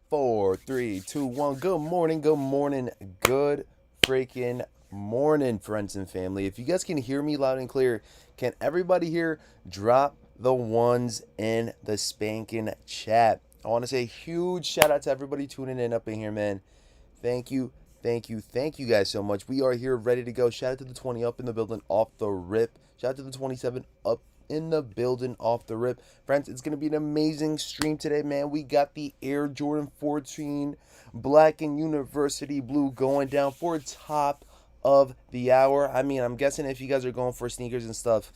Four, three, two, one. Good morning, good freaking morning, friends and family. If you guys can hear me loud and clear, can everybody here drop the ones in the spanking chat? I want to say a huge shout out to everybody tuning in up in here, man. Thank you, thank you guys so much. We are here ready to go. Shout out to the 20 up in the building off the rip. Shout out to the 27 up in the building off the rip. Friends, it's going to be an amazing stream today, man. We got the Air Jordan 14 Black and University Blue going down for top of the hour. I mean, I'm guessing if you guys are going for sneakers and stuff,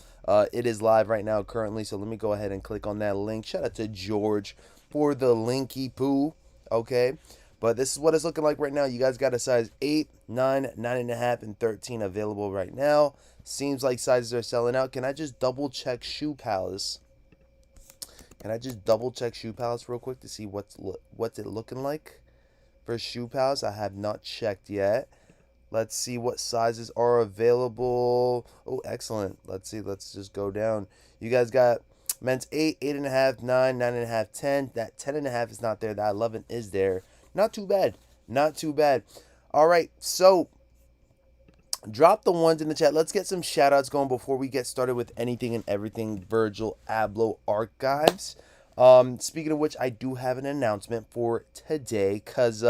it is live right now currently. So let me go ahead and click on that link. Shout out to George for the linky poo. Okay. But this is what it's looking like right now. You guys got a size 8, 9, 9.5, and 13 available right now. Seems like sizes are selling out. Can I just double check Shoe Palace? Can I just double check Shoe Palace real quick to see what's it looking like for Shoe Palace? I have not checked yet. Let's see what sizes are available. Oh, excellent. Let's see. Let's just go down. You guys got men's 8, 8.5, 9, 9.5, 10. That 10.5 is not there. That 11 is there. Not too bad. Not too bad. All right. So drop the ones in the chat. Let's get some shout outs going before we get started with anything and everything Virgil Abloh Archives. Speaking of which, I do have an announcement for today because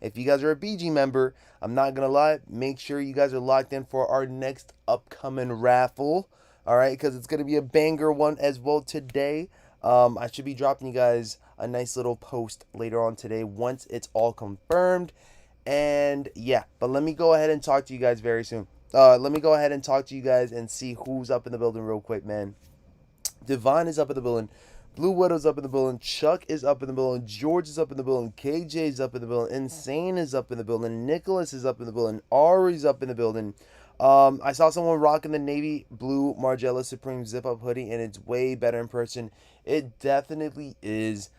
if you guys are a BG member, I'm not going to lie, make sure you guys are locked in for our next upcoming raffle. All right, because it's going to be a banger one as well today. I should be dropping you guys a nice little post later on today once it's all confirmed. And yeah, but let me go ahead and talk to you guys very soon. Let me go ahead and talk to you guys and see who's up in the building real quick, man. Divine is up in the building. Blue Widow's up in the building. Chuck is up in the building. George is up in the building. KJ is up in the building. Insane is up in the building. Nicholas is up in the building. Ari's up in the building. I saw someone rocking the navy blue Margiela Supreme zip up hoodie, and it's way better in person. It definitely is.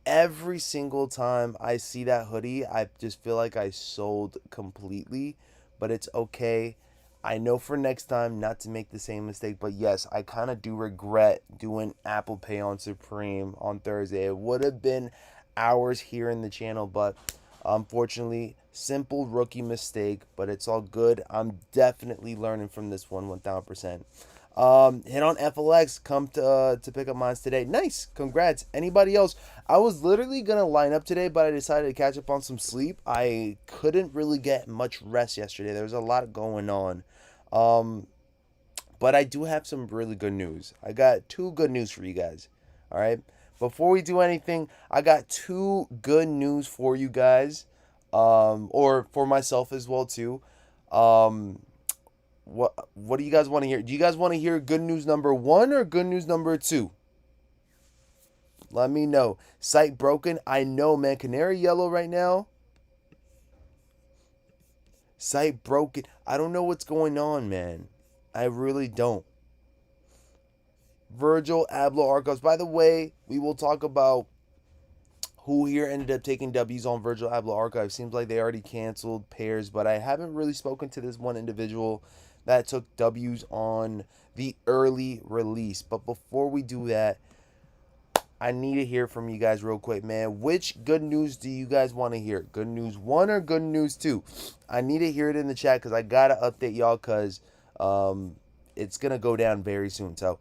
Every single time I see that hoodie, I just feel like I sold completely, but it's okay. I know for next time not to make the same mistake, but yes, I kind of do regret doing Apple Pay on Supreme on Thursday. It would have been hours here in the channel, but unfortunately, simple rookie mistake, but it's all good. I'm definitely learning from this one 1000%. Hit on FLX, come to pick up mines today. Nice, congrats. Anybody else? I was literally gonna line up today, but I decided to catch up on some sleep. I couldn't really get much rest yesterday. There was a lot going on. But I do have some really good news. I got two good news for you guys. All right. Before we do anything, I got two good news for you guys, or for myself as well too. What do you guys want to hear? Do you guys want to hear good news number 1 or good news number 2? Let me know. Site broken. I know, man. Canary yellow right now. Site broken. I don't know what's going on, man. I really don't. Virgil Abloh Archives. By the way, we will talk about who here ended up taking W's on Virgil Abloh Archives. Seems like they already canceled pairs, but I haven't really spoken to this one individual that took W's on the early release. But before we do that, I need to hear from you guys real quick, man. Which good news do you guys want to hear? Good news 1 or good news 2? I need to hear it in the chat because I got to update y'all because it's going to go down very soon. So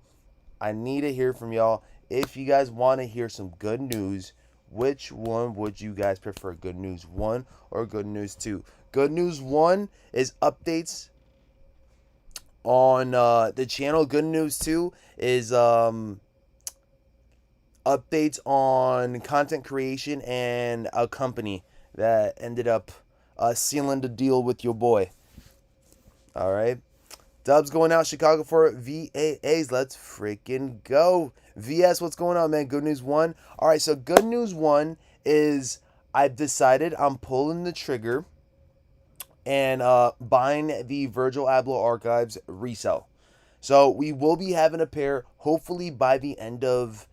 I need to hear from y'all. If you guys want to hear some good news, which one would you guys prefer? Good news 1 or good news 2? Good news 1 is updates on the channel. Good news 2 is updates on content creation and a company that ended up sealing the deal with your boy. All right. Dubs going out Chicago for VAAs. Let's freaking go. VS, what's going on, man? Good news 1. All right, so good news 1 is I've decided I'm pulling the trigger and buying the Virgil Abloh Archives resale. So we will be having a pair hopefully by the end of,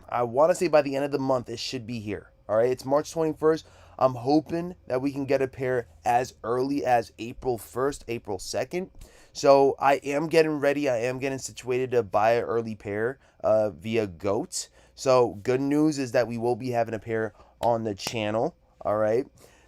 I want to say by the end of the month, it should be here. All right, it's March 21st. I'm hoping that we can get a pair as early as April 1st, April 2nd. So I am getting ready. I am getting situated to buy an early pair via GOAT. So good news is that we will be having a pair on the channel. All right.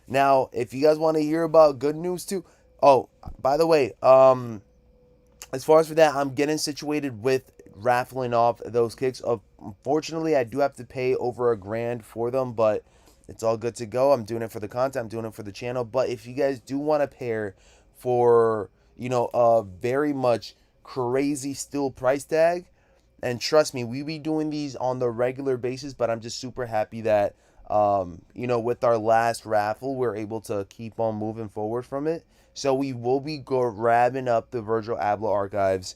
Now, if you guys want to hear about good news too, oh, by the way, as far as for that, I'm getting situated with raffling off those kicks. Unfortunately, I do have to pay over $1,000 for them, but it's all good to go. I'm doing it for the content. I'm doing it for the channel. But if you guys do want a pair for, a very much crazy still price tag, and trust me, we be doing these on the regular basis, but I'm just super happy that, with our last raffle, we're able to keep on moving forward from it. So we will be grabbing up the Virgil Abloh Archives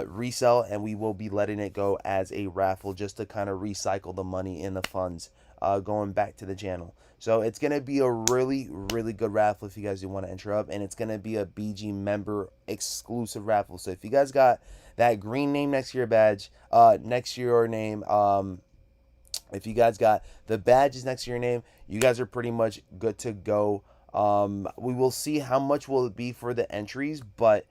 resale, and we will be letting it go as a raffle just to kind of recycle the money in the funds going back to the channel. So it's going to be a really, really good raffle if you guys do want to enter up, and it's going to be a BG member exclusive raffle. So if you guys got that green name next to your badge, next to your name, if you guys got the badges next to your name, you guys are pretty much good to go. We will see how much will it be for the entries, but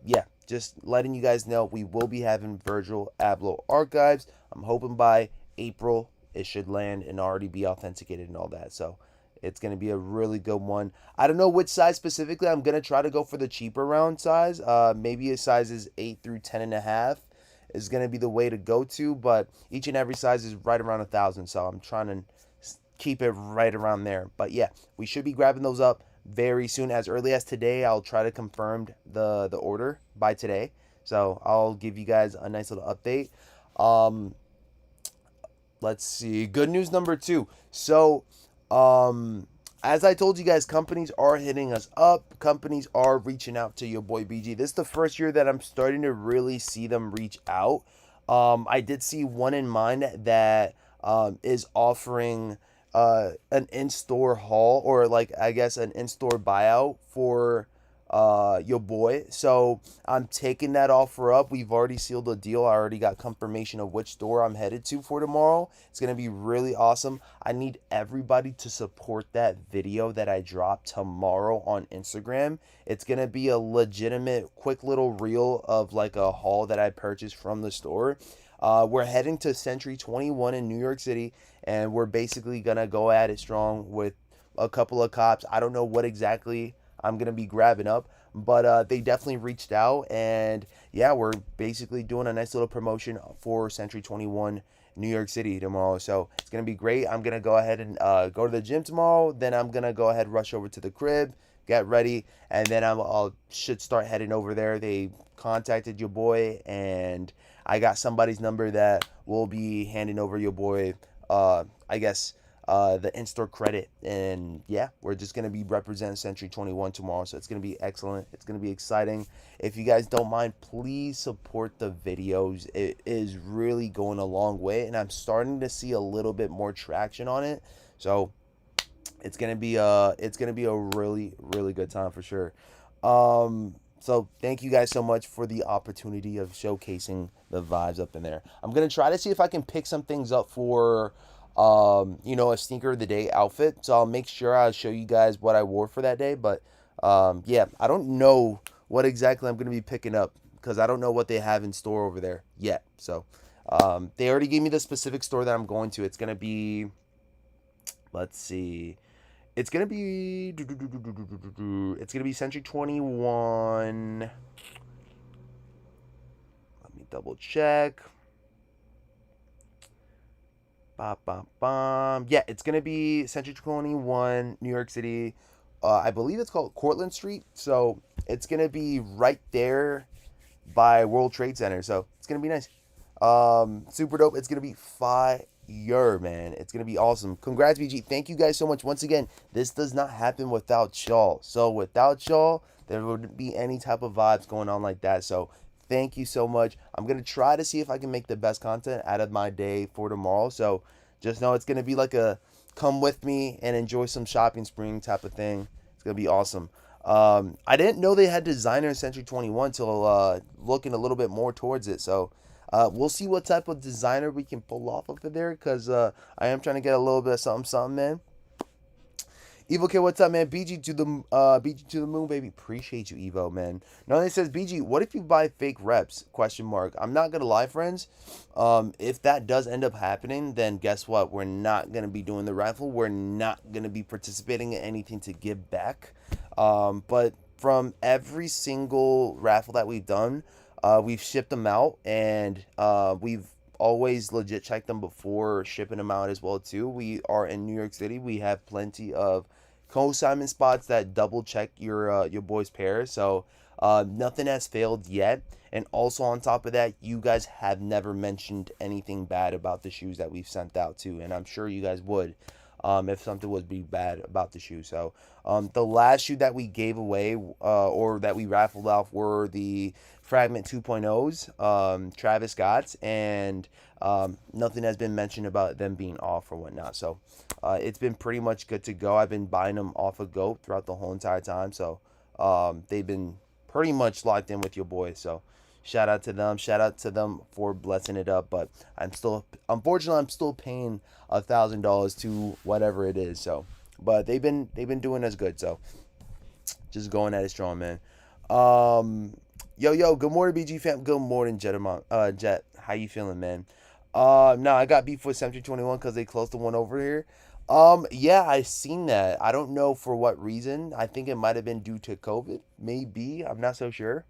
yeah, just letting you guys know we will be having Virgil Abloh Archives. I'm hoping by April it should land and already be authenticated and all that. So it's going to be a really good one. I don't know which size specifically. I'm going to try to go for the cheaper round size. Maybe a sizes 8 through 10.5 is going to be the way to go to, but each and every size is right around 1,000. So I'm trying to keep it right around there. But yeah, we should be grabbing those up very soon. As early as today, I'll try to confirm the order by today. So I'll give you guys a nice little update. Let's see. Good news number 2. So, as I told you guys, companies are hitting us up. Companies are reaching out to your boy BG. This is the first year that I'm starting to really see them reach out. I did see one in mind that is offering an in-store haul, or like I guess an in-store buyout for your boy. So I'm taking that offer up. We've already sealed a deal. I already got confirmation of which store I'm headed to for tomorrow. It's going to be really awesome. I need everybody to support that video that I drop tomorrow on Instagram. It's going to be a legitimate quick little reel of like a haul that I purchased from the store. We're heading to Century 21 in New York City, and we're basically going to go at it strong with a couple of cops. I don't know what exactly I'm going to be grabbing up, but they definitely reached out, and yeah, we're basically doing a nice little promotion for Century 21 New York City tomorrow. So it's going to be great. I'm going to go ahead and go to the gym tomorrow. Then I'm going to go ahead, rush over to the crib, get ready, and then I'll should start heading over there. They contacted your boy, and I got somebody's number that will be handing over your boy, I guess, the in-store credit. And yeah, we're just going to be representing Century 21 tomorrow. So it's going to be excellent. It's going to be exciting. If you guys don't mind, please support the videos. It is really going a long way, and I'm starting to see a little bit more traction on it. So it's going to be a really, really good time for sure. So thank you guys so much for the opportunity of showcasing the vibes up in there. I'm going to try to see if I can pick some things up for, a sneaker of the day outfit. So I'll make sure I'll show you guys what I wore for that day. But, yeah, I don't know what exactly I'm going to be picking up because I don't know what they have in store over there yet. So, they already gave me the specific store that I'm going to. It's going to be, let's see. It's going to be Century 21. Let me double check. Yeah, it's going to be Century 21, New York City. I believe it's called Cortlandt Street. So it's going to be right there by World Trade Center. So it's going to be nice. Super dope. It's going to be fire, man. It's going to be awesome. Congrats, BG. Thank you guys so much. Once again, this does not happen without y'all. So without y'all, there wouldn't be any type of vibes going on like that. So thank you so much. I'm going to try to see if I can make the best content out of my day for tomorrow. So just know it's going to be like a come with me and enjoy some shopping spree type of thing. It's going to be awesome. I didn't know they had designer in Century 21 until looking a little bit more towards it. So we'll see what type of designer we can pull off of there, because I am trying to get a little bit of something, man. Evo K, what's up, man? BG to the moon, baby. Appreciate you, Evo, man. Now it says, BG, what if you buy fake reps? Question mark. I'm not gonna lie, friends. If that does end up happening, then guess what? We're not gonna be doing the raffle. We're not gonna be participating in anything to give back. But from every single raffle that we've done, we've shipped them out, and we've always legit check them before shipping them out as well too. We are in New York City. We have plenty of consignment spots that double check your boy's pair. So nothing has failed yet. And also on top of that, you guys have never mentioned anything bad about the shoes that we've sent out too, and I'm sure you guys would. If something would be bad about the shoe. So the last shoe that we gave away or that we raffled off were the Fragment 2.0s, Travis Scott's, and nothing has been mentioned about them being off or whatnot. So it's been pretty much good to go. I've been buying them off of GOAT throughout the whole entire time. So they've been pretty much locked in with your boy. So shout out to them. Shout out to them for blessing it up. But unfortunately, I'm still paying $1,000 to whatever it is. So, but they've been doing us good. So, just going at it strong, man. Yo, good morning, BG fam. Good morning, Jet. How you feeling, man? No, I got beef with 7321 because they closed the one over here. Yeah, I seen that. I don't know for what reason. I think it might have been due to COVID. Maybe. I'm not so sure.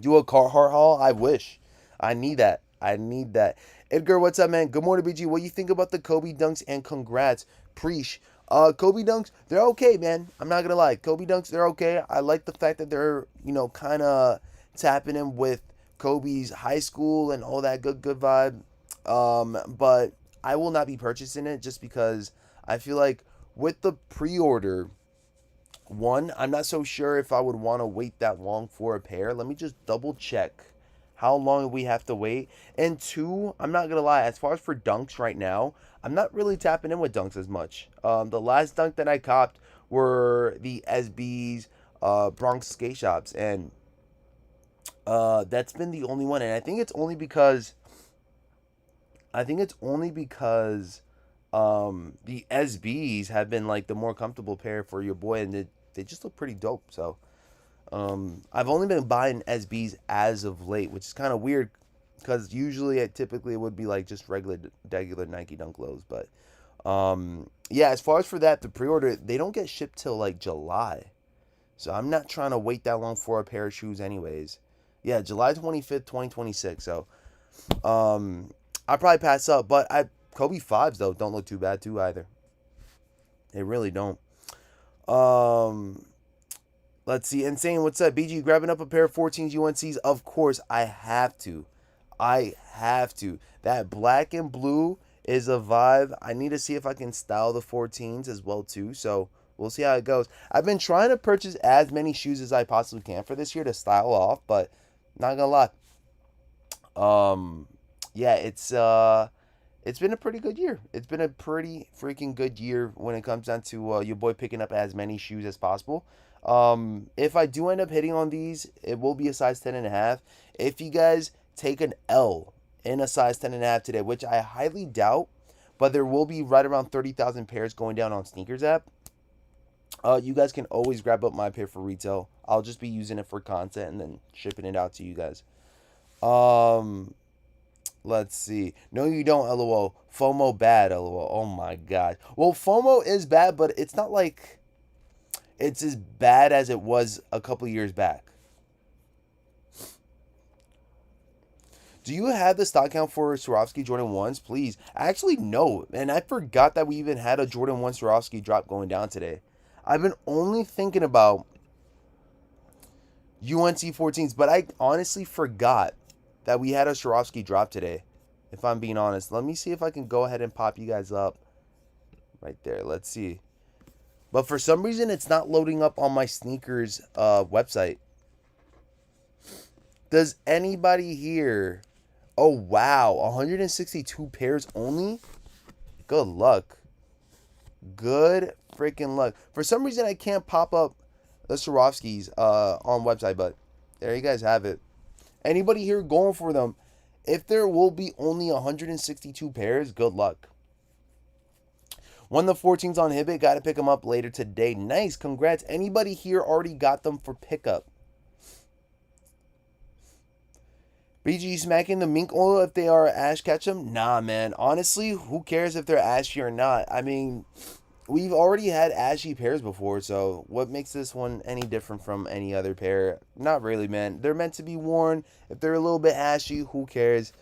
Do a Carhartt haul? I wish. I need that. I need that. Edgar, what's up, man? Good morning, BG. What do you think about the Kobe dunks? And congrats, Preach. Kobe dunks, they're okay, man. I'm not gonna lie. Kobe dunks, they're okay. I like the fact that they're, kind of tapping in with Kobe's high school and all that good vibe. But I will not be purchasing it just because I feel like with the pre-order, one, I'm not so sure if I would want to wait that long for a pair. Let me just double check how long we have to wait. And two, I'm not gonna lie, as far as for dunks right now, I'm not really tapping in with dunks as much. The last dunk that I copped were the SB's Bronx skate shops, and that's been the only one. And I think it's only because the SBs have been like the more comfortable pair for your boy, and they just look pretty dope. So I've only been buying SBs as of late, which is kind of weird because usually typically it would be like just regular Nike Dunk Lows. But yeah, as far as for that, the pre-order, they don't get shipped till like July. So I'm not trying to wait that long for a pair of shoes anyways. Yeah, July 25th, 2026. So I probably pass up, but Kobe 5s though don't look too bad too either. They really don't. Let's see. Insane, what's up? BG grabbing up a pair of 14s UNCs. Of course, I have to. That black and blue is a vibe. I need to see if I can style the 14s as well too. So we'll see how it goes. I've been trying to purchase as many shoes as I possibly can for this year to style off, but not gonna lie. Yeah, it's been a pretty good year. It's been a pretty freaking good year when it comes down to your boy picking up as many shoes as possible. If I do end up hitting on these, it will be a size 10.5. If you guys take an L in a size 10.5 today, which I highly doubt, but there will be right around 30,000 pairs going down on Sneakers app. You guys can always grab up my pair for retail. I'll just be using it for content and then shipping it out to you guys. Let's see. No, you don't, LOL. FOMO bad, LOL. Oh my god. Well, FOMO is bad, but it's not like it's as bad as it was a couple years back. Do you have the stock count for Swarovski Jordan 1s? Please. Actually, no. And I forgot that we even had a Jordan 1 Swarovski drop going down today. I've been only thinking about UNC 14s, but I honestly forgot that we had a Swarovski drop today, if I'm being honest. Let me see if I can go ahead and pop you guys up right there. Let's see. But for some reason, it's not loading up on my sneakers website. Does anybody here? Oh, wow. 162 pairs only? Good luck. Good freaking luck. For some reason, I can't pop up the Swarovskis on website, but there you guys have it. Anybody here going for them? If there will be only 162 pairs, good luck. Won the 14s on Hibbit. Got to pick them up later today. Nice. Congrats. Anybody here already got them for pickup? BG, smacking the mink oil if they are Ash Ketchum? Nah, man. Honestly, who cares if they're ashy or not? I mean, we've already had ashy pairs before, so what makes this one any different from any other pair? Not really, man. They're meant to be worn. If they're a little bit ashy, who cares?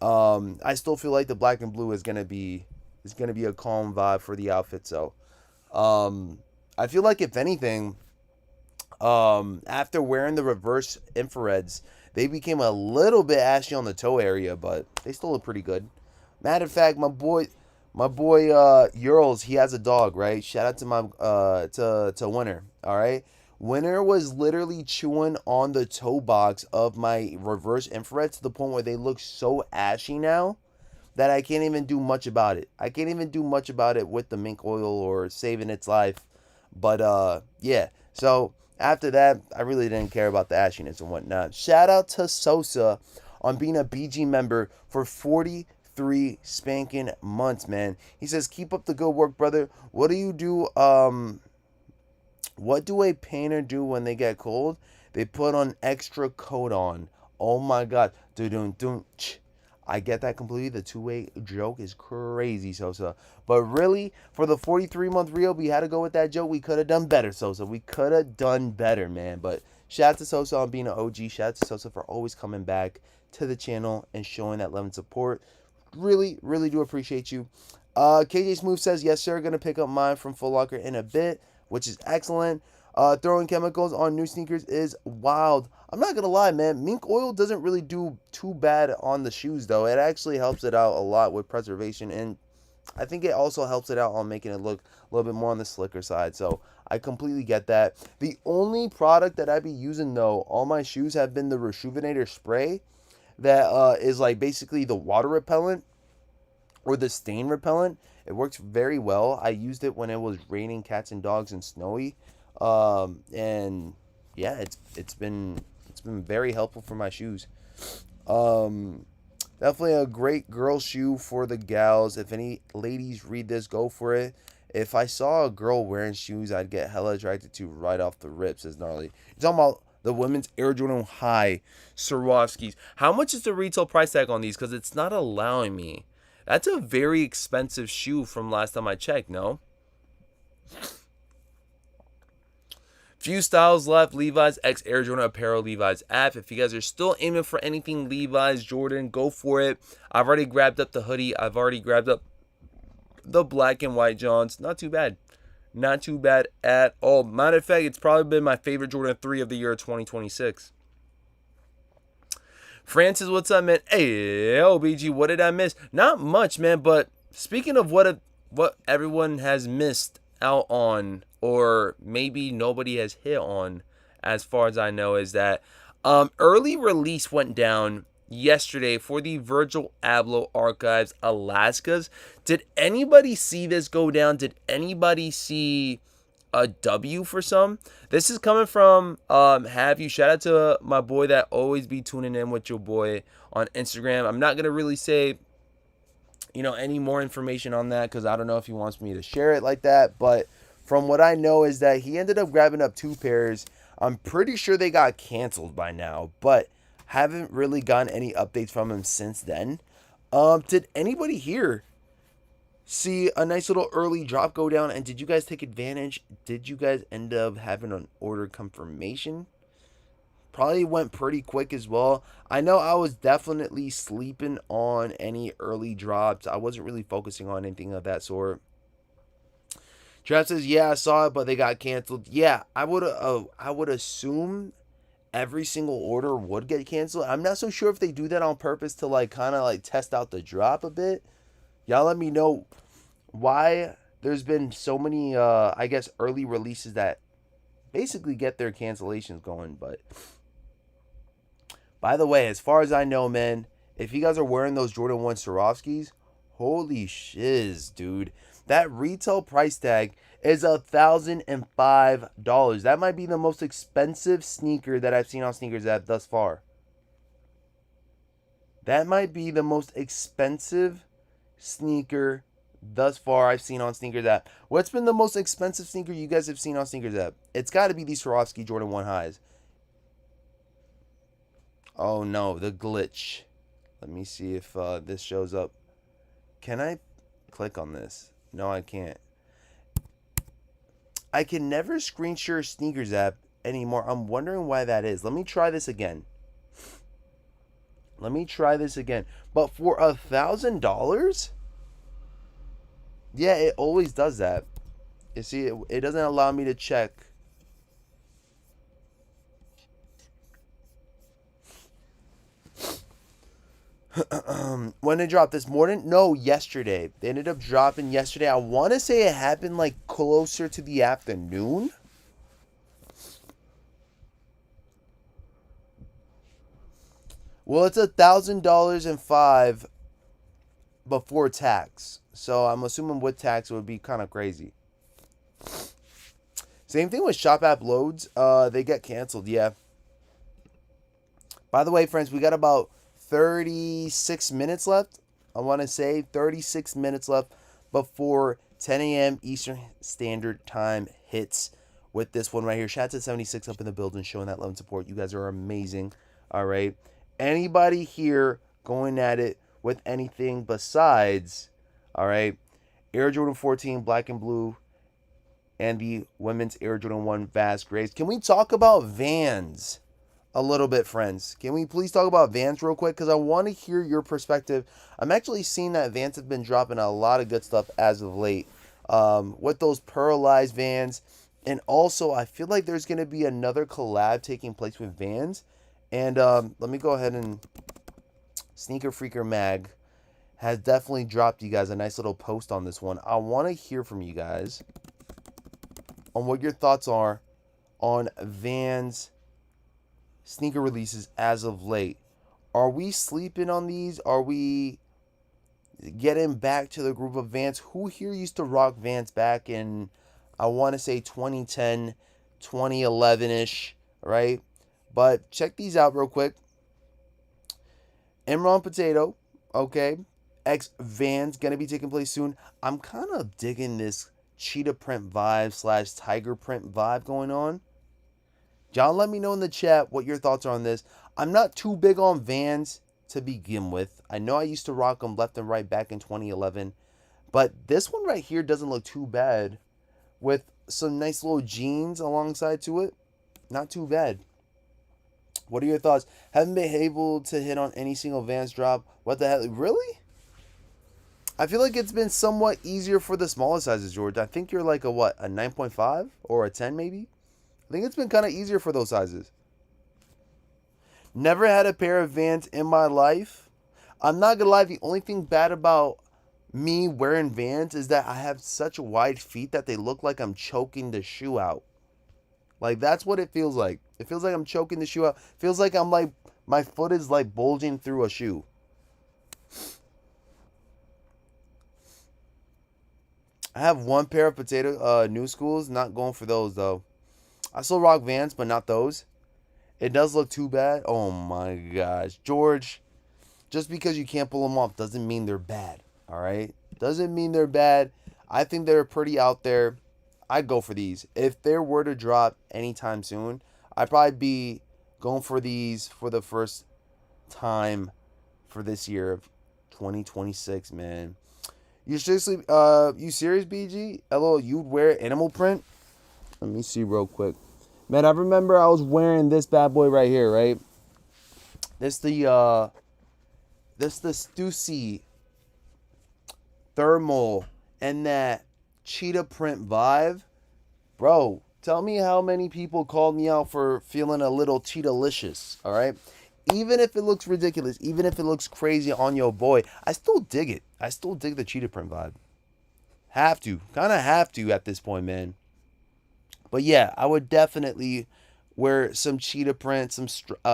I still feel like the black and blue is gonna be a calm vibe for the outfit. So, I feel like if anything, after wearing the reverse infrareds, they became a little bit ashy on the toe area, but they still look pretty good. Matter of fact, my boy Urls, he has a dog, right? Shout out to my to Winter, all right? Winter was literally chewing on the toe box of my reverse infrared to the point where they look so ashy now that I can't even do much about it. I can't even do much about it with the mink oil or saving its life. But yeah. So after that, I really didn't care about the ashiness and whatnot. Shout out to Sosa on being a BG member for 43 spanking months, man. He says, keep up the good work, brother. What do you do? What do a painter do when they get cold? They put on extra coat on. Oh my God. I get that completely. The two-way joke is crazy, Sosa. But really, for the 43-month reel, we had to go with that joke. We could have done better, Sosa. We could have done better, man. But shout out to Sosa on being an OG. Shout out to Sosa for always coming back to the channel and showing that love and support. Really, really do appreciate you. KJ Smooth says, yes, sir. Going to pick up mine from Foot Locker in a bit, which is excellent. Throwing chemicals on new sneakers is wild. I'm not gonna lie, man. Mink oil doesn't really do too bad on the shoes, though. It actually helps it out a lot with preservation, and I think it also helps it out on making it look a little bit more on the slicker side. So I completely get that. The only product that I be using, though, on my shoes have been the Rejuvenator spray that is like basically the water repellent or the stain repellent. It works very well. I used it when it was raining cats and dogs and snowy. And yeah, it's been very helpful for my shoes. Definitely a great girl shoe for the gals. If any ladies read this, go for it. If I saw a girl wearing shoes I'd get hella attracted to right off the rip, says Gnarly. You're talking about the women's Air Jordan High Swarovskis. How much is the retail price tag on these? Because it's not allowing me. That's a very expensive shoe from last time I checked, no? Few styles left. Levi's X Air Jordan apparel, Levi's app. If you guys are still aiming for anything Levi's Jordan, go for it. I've already grabbed up the hoodie. I've already grabbed up the black and white Johns. Not too bad. Not too bad at all. Matter of fact, it's probably been my favorite Jordan 3 of the year 2026. Francis, what's up, man? Hey, BG, what did I miss? Not much, man, but speaking of what everyone has missed out on, or maybe nobody has hit on, as far as I know, is that early release went down yesterday for the Virgil Abloh Archives Alaskas. Did anybody see this go down? Did anybody see a W for some? This is coming from Have You. Shout out to my boy that always be tuning in with your boy on Instagram. I'm not gonna really say any more information on that because I don't know if he wants me to share it like that, but from what I know is that he ended up grabbing up 2 pairs. I'm pretty sure they got canceled by now, but haven't really gotten any updates from him since then. Did anybody here see a nice little early drop go down, and did you guys take advantage? Did you guys end up having an order confirmation? Probably went pretty quick as well. I know I was definitely sleeping on any early drops. I wasn't really focusing on anything of that sort. Trav says, yeah, I saw it, but they got canceled. Yeah, I would assume every single order would get canceled. I'm not so sure if they do that on purpose to kind of test out the drop a bit. Y'all let me know why there's been so many, I guess, early releases that basically get their cancellations going. But by the way, as far as I know, man, if you guys are wearing those Jordan 1 Swarovskis, holy shiz, dude. That retail price tag is $1,005. That might be the most expensive sneaker that I've seen on Sneakers App thus far. That might be the most expensive sneaker thus far I've seen on Sneakers app. What's been the most expensive sneaker you guys have seen on Sneakers app? It's got to be these Swarovski Jordan 1 highs. Oh no, the glitch. Let me see if this shows up. Can I click on this? No, I can't. I can never screen share Sneakers app anymore. I'm wondering why that is. Let me try this again. But for $1,000? Yeah, it always does that. You see, it doesn't allow me to check. When they dropped this morning? No, yesterday. They ended up dropping yesterday. I want to say it happened like closer to the afternoon. Well, it's $1,000 before tax. So I'm assuming with tax it would be kind of crazy. Same thing with Shop App Loads. They get canceled. Yeah. By the way, friends, we got about 36 minutes left. I want to say 36 minutes left before 10 a.m. Eastern Standard Time hits with this one right here. Shout out to 76 up in the building showing that love and support. You guys are amazing. All right. Anybody here going at it with anything besides, all right, Air Jordan 14 black and blue and the women's Air Jordan 1 Vast Grays. Can we talk about Vans a little bit, friends? Can we please talk about Vans real quick? Because I want to hear your perspective. I'm actually seeing that Vans have been dropping a lot of good stuff as of late with those pearlized Vans. And also, I feel like there's going to be another collab taking place with Vans. And let me go ahead and Sneaker Freaker Mag has definitely dropped you guys a nice little post on this one. I want to hear from you guys on what your thoughts are on Vans sneaker releases as of late. Are we sleeping on these? Are we getting back to the group of Vans? Who here used to rock Vans back in, I want to say 2010, 2011-ish, right? But check these out real quick. Imran Potato, okay, X Vans, gonna be taking place soon. I'm kind of digging this cheetah print vibe / tiger print vibe going on. John, let me know in the chat what your thoughts are on this. I'm not too big on Vans to begin with. I know I used to rock them left and right back in 2011. But this one right here doesn't look too bad. With some nice little jeans alongside to it. Not too bad. What are your thoughts? Haven't been able to hit on any single Vans drop. What the hell? Really? I feel like it's been somewhat easier for the smaller sizes, George. I think you're like a what? A 9.5 or a 10 maybe? I think it's been kind of easier for those sizes. Never had a pair of Vans in my life. I'm not going to lie. The only thing bad about me wearing Vans is that I have such wide feet that they look like I'm choking the shoe out. Like, that's what it feels like. It feels like I'm choking the shoe out. It feels like I'm like, my foot is like bulging through a shoe. I have one pair of potato new schools. Not going for those, though. I still rock Vans, but not those. It does look too bad. Oh, my gosh. George, just because you can't pull them off doesn't mean they're bad. All right? Doesn't mean they're bad. I think they're pretty out there. I'd go for these. If there were to drop anytime soon, I'd probably be going for these for the first time for this year of 2026, man. You seriously, you serious, BG? LOL, you'd wear animal print? Let me see real quick. Man, I remember I was wearing this bad boy right here, right? This the Stussy thermal and that cheetah print vibe. Bro, tell me how many people called me out for feeling a little cheetah-licious, all right? Even if it looks ridiculous, even if it looks crazy on your boy, I still dig it. I still dig the cheetah print vibe. Have to. Kind of have to at this point, man. But yeah, I would definitely wear some cheetah print, some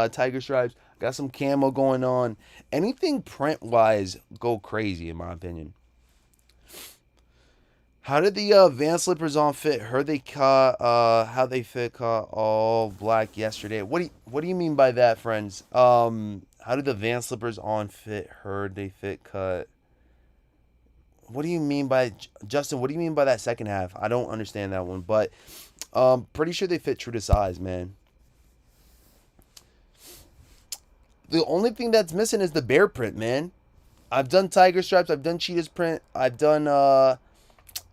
tiger stripes. Got some camo going on. Anything print-wise, go crazy, in my opinion. How did the Van slippers on fit? Heard they caught how they fit caught all black yesterday. What do you mean by that, friends? How did the Van slippers on fit? Heard they fit cut. What do you mean by Justin? What do you mean by that second half? I don't understand that one, but pretty sure they fit true to size, man. The only thing that's missing is the bear print, man. I've done tiger stripes. I've done cheetah's print. I've done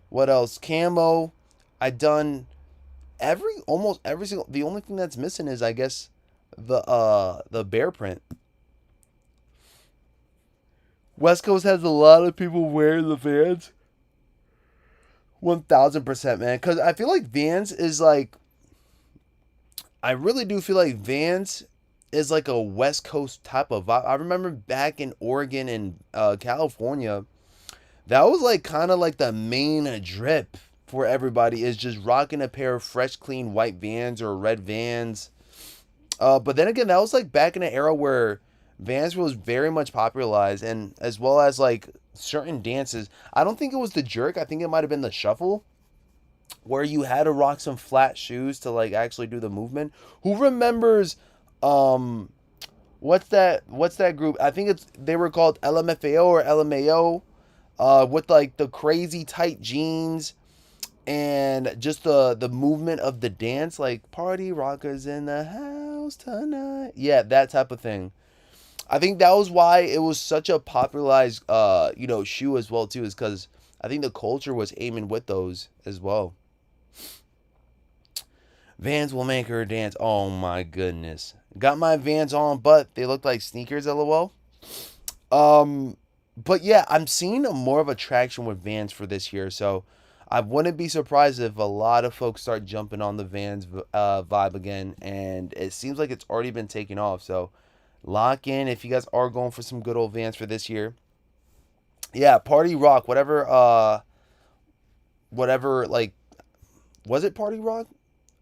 what else? Camo. I've done almost every single. The only thing that's missing is, I guess, the bear print. West Coast has a lot of people wearing the Vans. 1000%, man. Because I feel like Vans is like. I really do feel like Vans is like a West Coast type of vibe. I remember back in Oregon and California, that was like kind of like the main drip for everybody, is just rocking a pair of fresh, clean white Vans or red Vans. But then again, that was like back in an era where Vans was very much popularized, and as well as like certain dances. I don't think it was the jerk. I think it might have been the shuffle, where you had to rock some flat shoes to like actually do the movement. Who remembers what's that group? I think they were called LMFAO or LMAO, with like the crazy tight jeans and just the movement of the dance, like party rockers in the house tonight. Yeah, that type of thing. I think that was why it was such a popularized shoe as well too, is because I think the culture was aiming with those as well. Vans will make her dance. Oh my goodness. Got my Vans on, but they look like sneakers, lol. But yeah, I'm seeing more of a traction with Vans for this year, so I wouldn't be surprised if a lot of folks start jumping on the Vans vibe again, and it seems like it's already been taking off. So lock in if you guys are going for some good old Vans for this year. Yeah, Party Rock, whatever, like, was it Party Rock?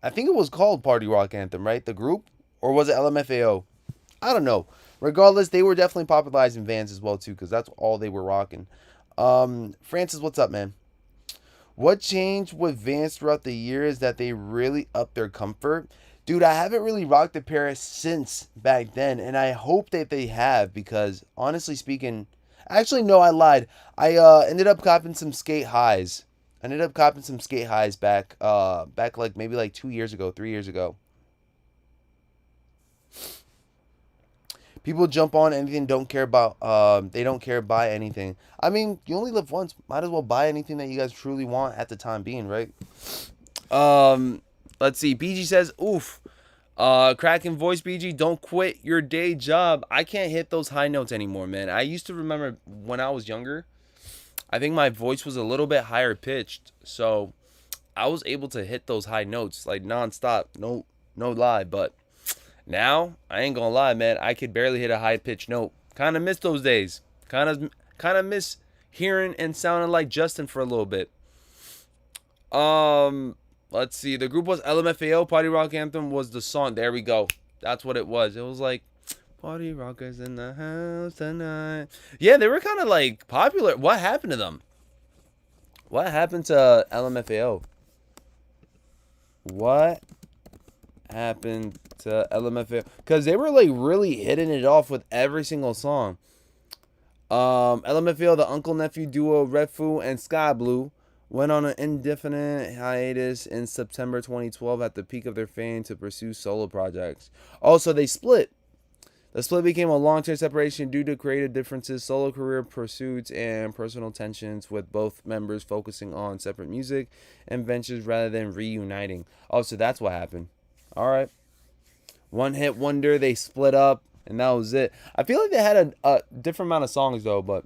I think it was called Party Rock Anthem, right? The group? Or was it LMFAO? I don't know. Regardless, they were definitely popularizing Vans as well, too, because that's all they were rocking. Francis, what's up, man? What changed with Vans throughout the years that they really upped their comfort? Dude, I haven't really rocked a pair since back then, and I hope that they have, because honestly speaking, actually, no, I lied. I ended up copping some skate highs. Back like maybe like 2 years ago, 3 years ago. People jump on anything, don't care about, they don't care buy anything. I mean, you only live once, might as well buy anything that you guys truly want at the time being, right? Let's see. BG says, oof. Cracking voice, BG, don't quit your day job. I can't hit those high notes anymore, man. I used to remember when I was younger, I think my voice was a little bit higher pitched, so I was able to hit those high notes like nonstop. No lie, but now I ain't gonna lie, man. I could barely hit a high pitched note. Kind of miss those days. Kind of miss hearing and sounding like Justin for a little bit. Let's see. The group was LMFAO. Party Rock Anthem was the song. There we go. That's what it was. It was like, party rockers in the house tonight. Yeah, they were kind of like popular. What happened to them? What happened to LMFAO? What happened to LMFAO? Because they were like really hitting it off with every single song. LMFAO, the uncle nephew duo Redfoo and Sky Blue, went on an indefinite hiatus in September 2012 at the peak of their fame to pursue solo projects. Also, they split. The split became a long-term separation due to creative differences, solo career pursuits, and personal tensions, with both members focusing on separate music and ventures rather than reuniting. Oh, so that's what happened. All right. One hit wonder, they split up, and that was it. I feel like they had a different amount of songs, though, but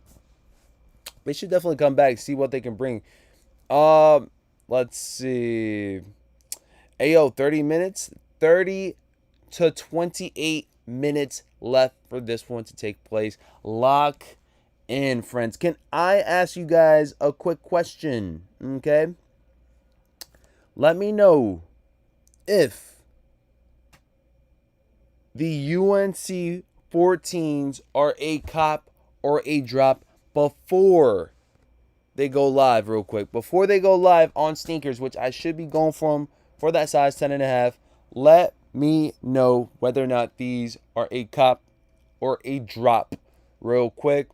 they should definitely come back, see what they can bring. Let's see. Ayo, 30 minutes. 30 to 28 minutes left for this one to take place. Lock in, friends. Can I ask you guys a quick question? Okay. Let me know if the UNC 14s are a cop or a drop before they go live real quick. Before they go live on sneakers, which I should be going for that size 10.5. Let me know whether or not these are a cop or a drop real quick.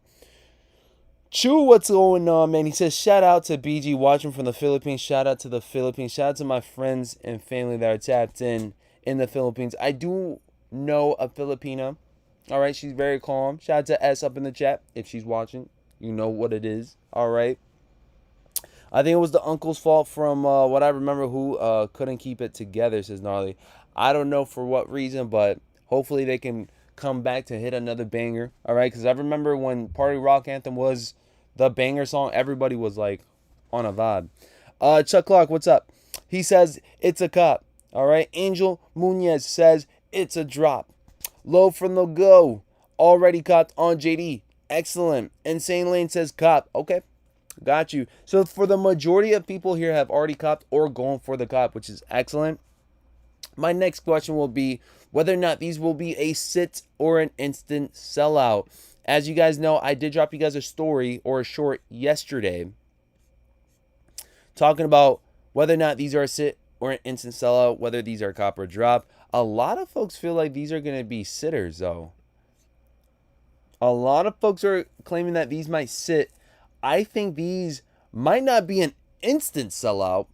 Chew, what's going on, man? He says, shout out to BG watching from the Philippines. Shout out to the Philippines. Shout out to my friends and family that are tapped in the Philippines. I do know a Filipina. All right, she's very calm. Shout out to S up in the chat if she's watching. You know what it is. All right. I think it was the uncle's fault from what I remember who couldn't keep it together, says Gnarly. I don't know for what reason, but hopefully they can come back to hit another banger. All right, because I remember when Party Rock Anthem was the banger song, everybody was like on a vibe. Chuck Clark, what's up? He says it's a cop. All right, Angel Munez says it's a drop. Low from the go. Already copped on JD. Excellent. Insane Lane says cop. Okay. Got you. So for the majority of people here have already copped or going for the cop, which is excellent. My next question will be whether or not these will be a sit or an instant sellout. As you guys know, I did drop you guys a story or a short yesterday talking about whether or not these are a sit or an instant sellout, whether these are cop or drop. A lot of folks feel like these are going to be sitters, though. A lot of folks are claiming that these might sit. I think these might not be an instant sellout,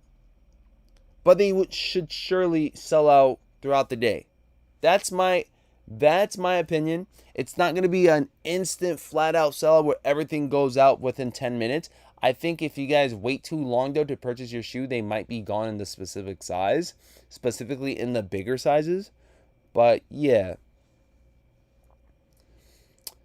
but they should surely sell out throughout the day. That's my opinion. It's not going to be an instant flat out sellout where everything goes out within 10 minutes. I think if you guys wait too long though to purchase your shoe, they might be gone in the specific size, specifically in the bigger sizes. But yeah.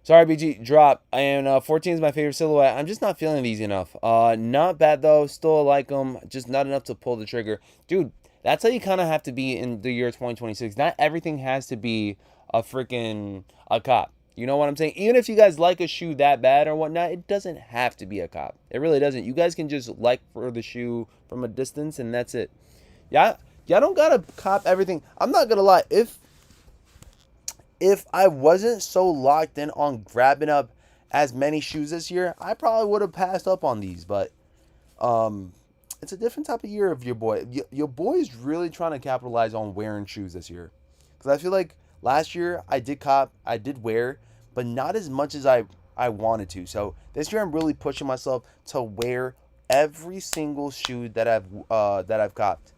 Sorry, BG, drop. And 14 is my favorite silhouette. I'm just not feeling these enough. Not bad, though. Still like them. Just not enough to pull the trigger. Dude, that's how you kind of have to be in the year 2026. Not everything has to be a cop. You know what I'm saying? Even if you guys like a shoe that bad or whatnot, it doesn't have to be a cop. It really doesn't. You guys can just like for the shoe from a distance, and that's it. Yeah, y'all don't got to cop everything. I'm not going to lie. If I wasn't so locked in on grabbing up as many shoes this year, I probably would have passed up on these. But it's a different type of year of your boy. Your boy is really trying to capitalize on wearing shoes this year. Because I feel like last year I did wear, but not as much as I wanted to. So this year I'm really pushing myself to wear every single shoe that I've copped.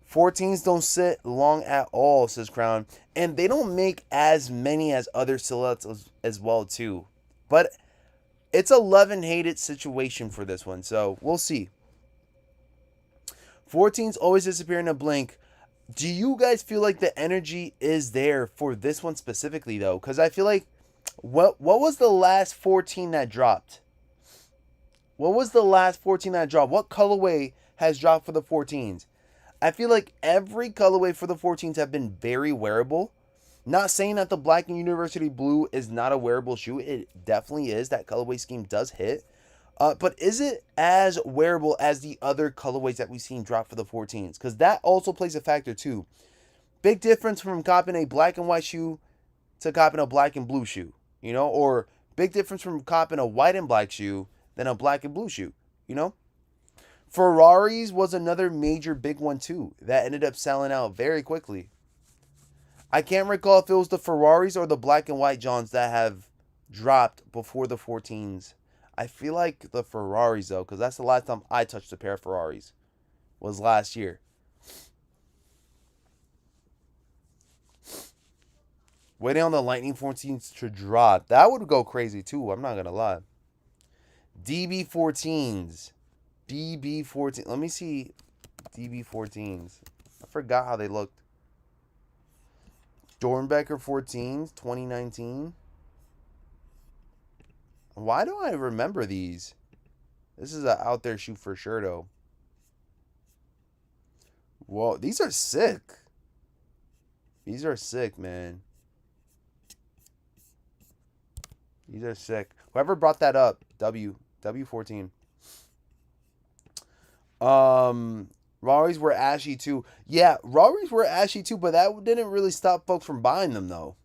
14s don't sit long at all, says Crown. And they don't make as many as other silhouettes as well, too. But it's a love and hate it situation for this one, so we'll see. 14s always disappear in a blink. Do you guys feel like the energy is there for this one specifically, though? Because I feel like, what was the last 14 that dropped? What was the last 14 that dropped? What colorway has dropped for the 14s? I feel like every colorway for the 14s have been very wearable. Not saying that the black and university blue is not a wearable shoe. It definitely is. That colorway scheme does hit. But is it as wearable as the other colorways that we've seen drop for the 14s? Because that also plays a factor too. Big difference from copping a black and white shoe to copping a black and blue shoe. You know? Or big difference from copping a white and black shoe than a black and blue shoe. You know? Ferraris was another major big one too that ended up selling out very quickly. I can't recall if it was the Ferraris or the black and white Johns that have dropped before the 14s. I feel like the Ferraris though, because that's the last time I touched a pair of Ferraris. Was last year. Waiting on the Lightning 14s to drop. That would go crazy too, I'm not going to lie. DB14s. DB14. Let me see DB14s. I forgot how they looked. Dornbecker 14s, 2019. Why do I remember these? This is an out there shoe for sure, though. Whoa, these are sick. These are sick, man. These are sick. Whoever brought that up, W14. Raris were ashy too. Yeah, Raris were ashy too, but that didn't really stop folks from buying them though.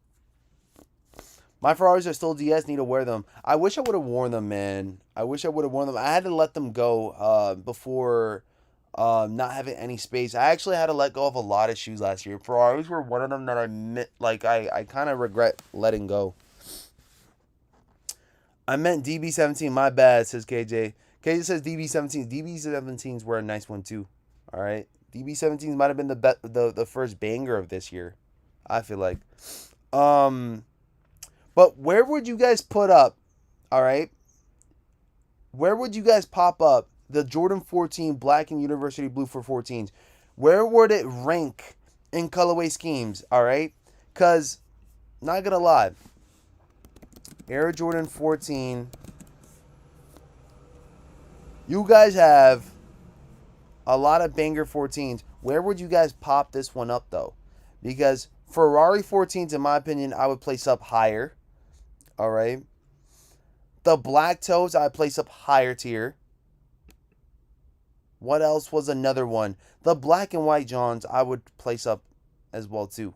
My Ferraris are still DS, need to wear them. I wish I would have worn them, man. I wish I would have worn them. I had to let them go before not having any space. I actually had to let go of a lot of shoes last year. Ferraris were one of them that I kind of regret letting go. I meant DB17. My bad, says KJ. KJ says DB17. DB17s were a nice one too. All right. DB17s might have been the first banger of this year. I feel like. Um, but where would you guys put up? All right. Where would you guys pop up the Jordan 14 black and university blue for 14s? Where would it rank in colorway schemes? All right. Cause not gonna lie, Air Jordan 14. You guys have a lot of banger 14s. Where would you guys pop this one up though? Because Ferrari 14s, in my opinion, I would place up higher. All right. The black toes, I would place up higher tier. What else was another one? The black and white Johns, I would place up as well too.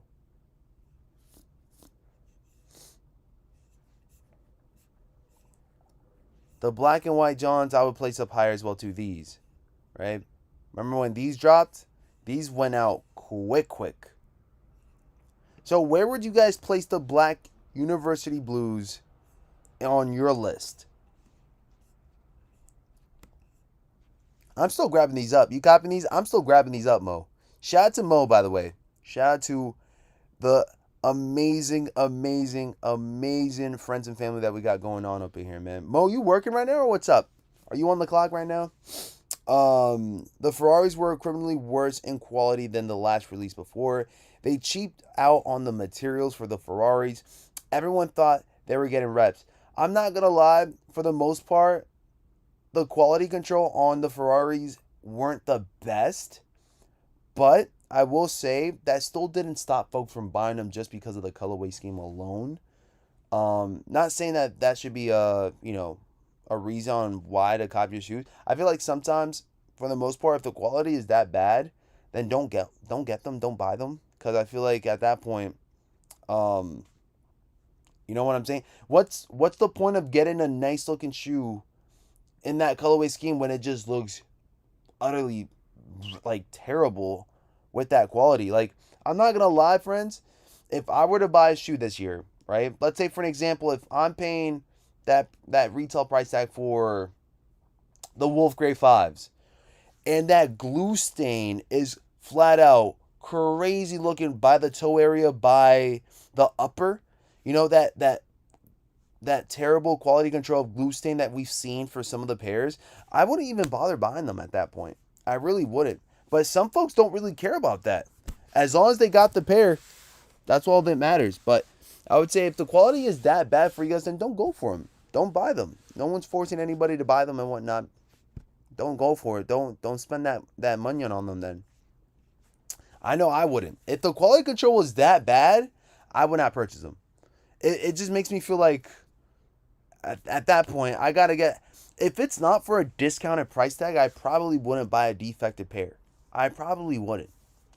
The black and white Johns, I would place up higher as well too. These, right? Remember when these dropped? These went out quick. So where would you guys place the black university blues on your list? I'm still grabbing these up. You copying these? I'm still grabbing these up, Mo. Shout out to Mo, by the way. Shout out to the amazing friends and family that we got going on up in here, man. Mo, you working right now or what's up? Are you on the clock right now? The Ferraris were criminally worse in quality than the last release before. They cheaped out on the materials for the Ferraris. Everyone thought they were getting reps. I'm not gonna lie, for the most part, the quality control on the Ferraris weren't the best, but I will say that still didn't stop folks from buying them just because of the colorway scheme alone. Not saying that should be a reason why to copy your shoes. I feel like sometimes, for the most part, if the quality is that bad, then don't get them, don't buy them, because I feel like at that point, you know what I'm saying? What's the point of getting a nice looking shoe in that colorway scheme when it just looks utterly like terrible with that quality? Like, I'm not gonna lie, friends, if I were to buy a shoe this year, right? Let's say for an example, if I'm paying that retail price tag for the Wolf Gray 5s and that glue stain is flat out crazy looking by the toe area, by the upper, you know, that terrible quality control of glue stain that we've seen for some of the pairs, I wouldn't even bother buying them at that point. I really wouldn't. But some folks don't really care about that. As long as they got the pair, that's all that matters. But I would say if the quality is that bad for you guys, then don't go for them. Don't buy them. No one's forcing anybody to buy them and whatnot. Don't go for it. Don't spend that money on them then. I know I wouldn't. If the quality control was that bad, I would not purchase them. It just makes me feel like at that point, I got to get... If it's not for a discounted price tag, I probably wouldn't buy a defective pair. I probably wouldn't.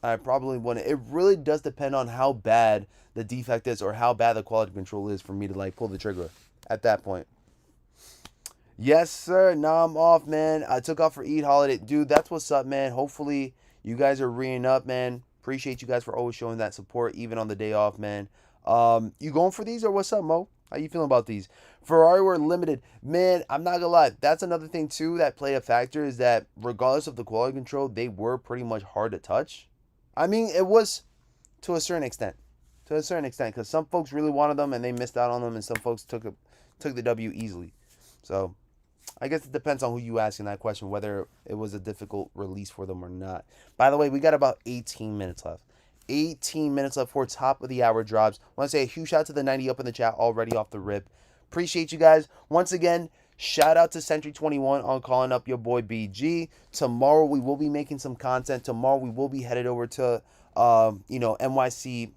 It really does depend on how bad the defect is or how bad the quality control is for me to like pull the trigger at that point. Yes, sir. Now I'm off, man. I took off for Eid holiday. Dude, that's what's up, man. Hopefully you guys are reeing up, man. Appreciate you guys for always showing that support, even on the day off, man. You going for these or what's up, Mo? How you feeling about these? Ferrari were limited. Man, I'm not gonna lie. That's another thing too that played a factor, is that regardless of the quality control, they were pretty much hard to touch. I mean, it was to a certain extent. Because some folks really wanted them and they missed out on them, and some folks took the W easily. So I guess it depends on who you asking that question, whether it was a difficult release for them or not. By the way, we got about 18 minutes left. 18 minutes left for top of the hour drops. I want to say a huge shout out to the 90 up in the chat already off the rip. Appreciate you guys. Once again, shout out to Century 21 on calling up your boy BG. Tomorrow we will be making some content. Tomorrow we will be headed over to NYC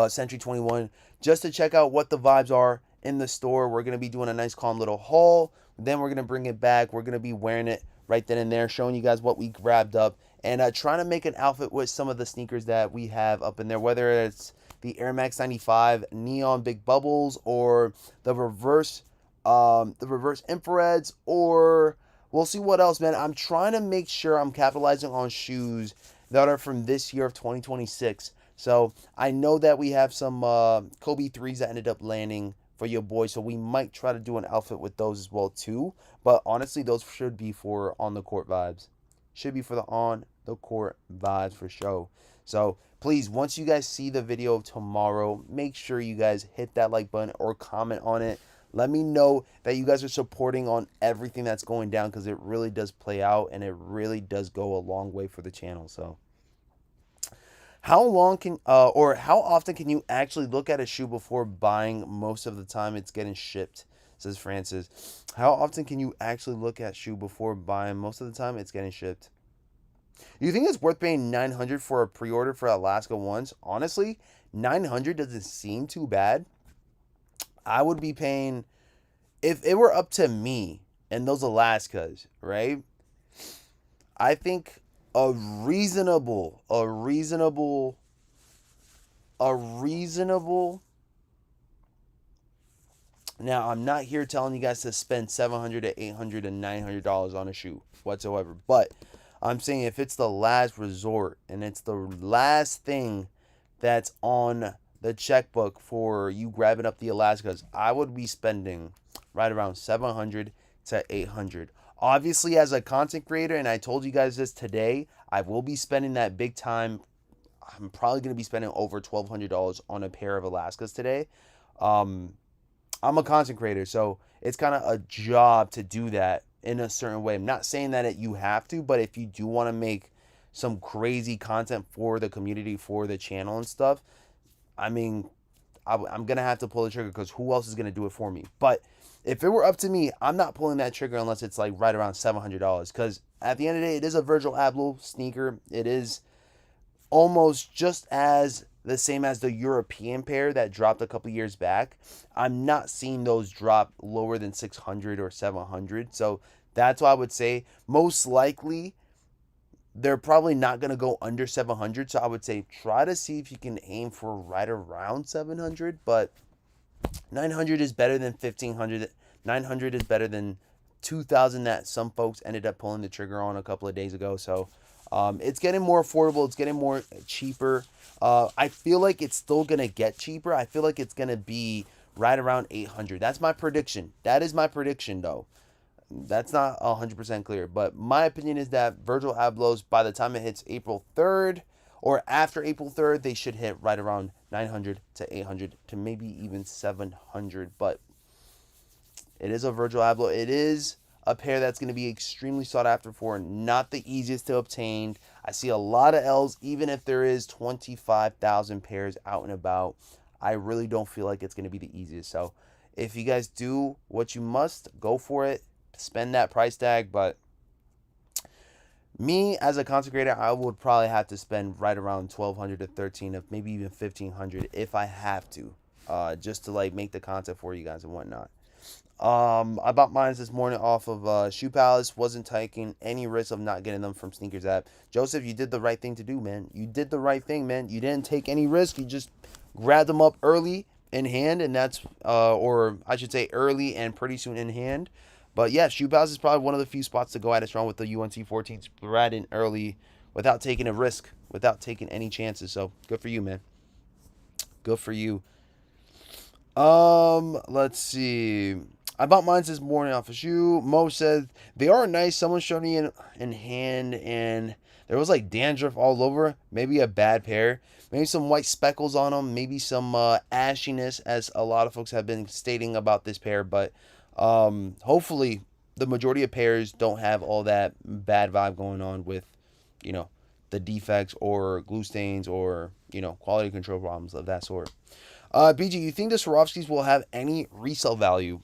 Century 21 just to check out what the vibes are in the store. We're going to be doing a nice calm little haul. Then we're going to bring it back. We're going to be wearing it right then and there, showing you guys what we grabbed up, and trying to make an outfit with some of the sneakers that we have up in there, whether it's the Air Max 95 Neon Big Bubbles or the reverse infrareds, or we'll see what else, man. I'm trying to make sure I'm capitalizing on shoes that are from this year of 2026. So I know that we have some Kobe 3s that ended up landing for your boy. So we might try to do an outfit with those as well too. But honestly, those should be for on the court vibes. Should be for the on the court vibes for sure. So please, once you guys see the video of tomorrow, make sure you guys hit that like button or comment on it. Let me know that you guys are supporting on everything that's going down, because it really does play out and it really does go a long way for the channel. So how long can or how often can you actually look at a shoe before buying? Most of the time it's getting shipped, says Francis. How often can you actually look at shoe before buying? Most of the time it's getting shipped. You think it's worth paying $900 for a pre-order for Alaska ones? Honestly, $900 doesn't seem too bad. I would be paying, if it were up to me and those Alaskas, right? I think a reasonable now, I'm not here telling you guys to spend $700 to $800 to $900 on a shoe whatsoever, but I'm saying if it's the last resort and it's the last thing that's on the checkbook for you grabbing up the Alaskas, I would be spending right around $700 to $800. Obviously, as a content creator, and I told you guys this today, I will be spending that big time. I'm probably going to be spending over $1,200 on a pair of Alaskas today. I'm a content creator, so it's kind of a job to do that in a certain way. I'm not saying that you have to, but if you do want to make some crazy content for the community, for the channel and stuff, I mean, I'm going to have to pull the trigger, because who else is going to do it for me? But if it were up to me, I'm not pulling that trigger unless it's like right around $700, because at the end of the day, it is a Virgil Abloh sneaker. It is almost just as the same as the European pair that dropped a couple years back. I'm not seeing those drop lower than 600 or 700. So that's why I would say most likely they're probably not going to go under 700. So I would say try to see if you can aim for right around 700. But 900 is better than 1500. 900 is better than 2000 that some folks ended up pulling the trigger on a couple of days ago. So it's getting more affordable. It's getting more cheaper. I feel like it's still going to get cheaper. I feel like it's going to be right around 800. That's my prediction. That is my prediction, though. That's not 100% clear. But my opinion is that Virgil Abloh's, by the time it hits April 3rd or after April 3rd, they should hit right around 900 to 800 to maybe even 700. But it is a Virgil Abloh. It is a pair that's going to be extremely sought after for, not the easiest to obtain. I see a lot of L's, even if there is 25,000 pairs out and about. I really don't feel like it's going to be the easiest. So if you guys do what you must, go for it. Spend that price tag. But me as a content creator, I would probably have to spend right around 1,200 to 1,300, maybe even 1,500 if I have to, just to like make the content for you guys and whatnot. I bought mine this morning off of Shoe Palace. Wasn't taking any risk of not getting them from Sneakers app. Joseph, you did the right thing to do, man. You did the right thing, man. You didn't take any risk. You just grabbed them up early in hand, and that's or I should say early and pretty soon in hand. But yeah, Shoe Palace is probably one of the few spots to go at it strong with the UNC 14s right in early without taking a risk, without taking any chances. So good for you, man. Good for you. Let's see. I bought mine this morning off a shoe. Mo said they are nice. Someone showed me in hand, and there was like dandruff all over. Maybe a bad pair. Maybe some white speckles on them. Maybe some ashiness, as a lot of folks have been stating about this pair. But hopefully the majority of pairs don't have all that bad vibe going on with, you know, the defects or glue stains or, you know, quality control problems of that sort. BG, you think the Swarovskis will have any resale value?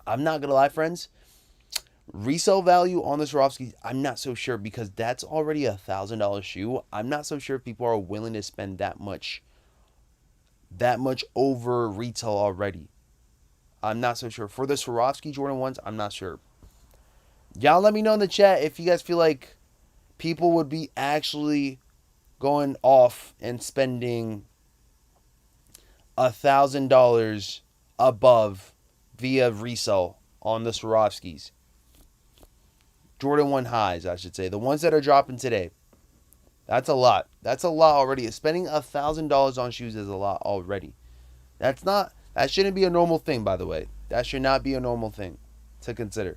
I'm not going to lie, friends. Resale value on the Swarovskis, I'm not so sure, because that's already $1,000 shoe. I'm not so sure if people are willing to spend that much over retail already. I'm not so sure. For the Swarovski Jordan ones, I'm not sure. Y'all let me know in the chat if you guys feel like people would be actually going off and spending $1,000 above via resale on the Swarovskis. Jordan 1 highs, I should say. The ones that are dropping today. That's a lot. That's a lot already. Spending $1,000 on shoes is a lot already. That's not That shouldn't be a normal thing, by the way. That should not be a normal thing to consider.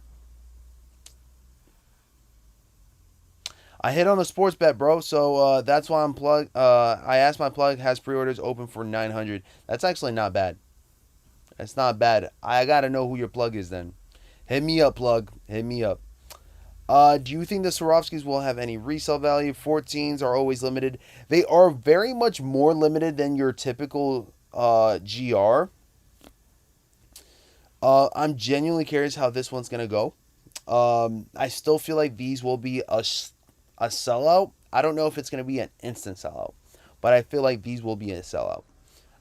I hit on the sports bet, bro. So that's why I'm plug. I asked my plug has pre-orders open for 900. That's actually not bad. That's not bad. I gotta know who your plug is then. Hit me up, plug. Hit me up. Do you think the Swarovskis will have any resale value? 14s are always limited. They are very much more limited than your typical GR. I'm genuinely curious how this one's gonna go. I still feel like these will be a sellout. I don't know if it's gonna be an instant sellout, but I feel like these will be a sellout.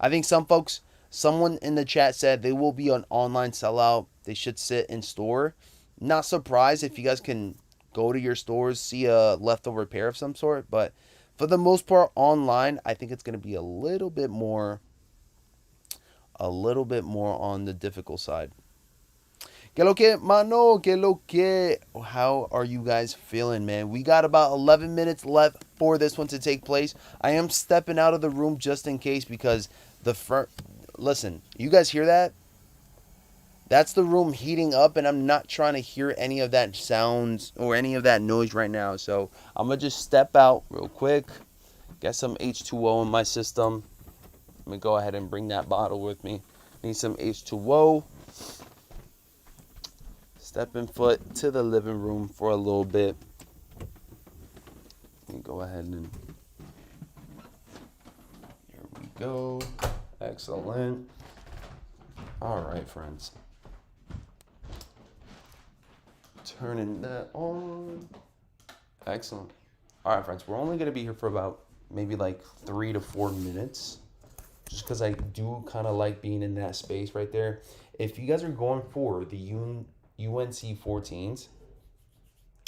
I think someone in the chat said they will be an online sellout. They should sit in store. Not surprised if you guys can go to your stores, see a leftover pair of some sort, but for the most part online, I think it's gonna be a little bit more on the difficult side. Que lo que, mano, que lo que. How are you guys feeling, man? We got about 11 minutes left for this one to take place. I am stepping out of the room just in case because listen, you guys hear that? That's the room heating up, and I'm not trying to hear any of that sounds or any of that noise right now. So I'm going to just step out real quick, get some H2O in my system. Let me go ahead and bring that bottle with me. Need some H2O. Stepping foot to the living room for a little bit. Let me go ahead and... Here we go. Excellent. All right, friends. Turning that on. Excellent. All right, friends. We're only going to be here for about maybe like 3 to 4 minutes. Just because I do kind of like being in that space right there. If you guys are going for the UNC 14s,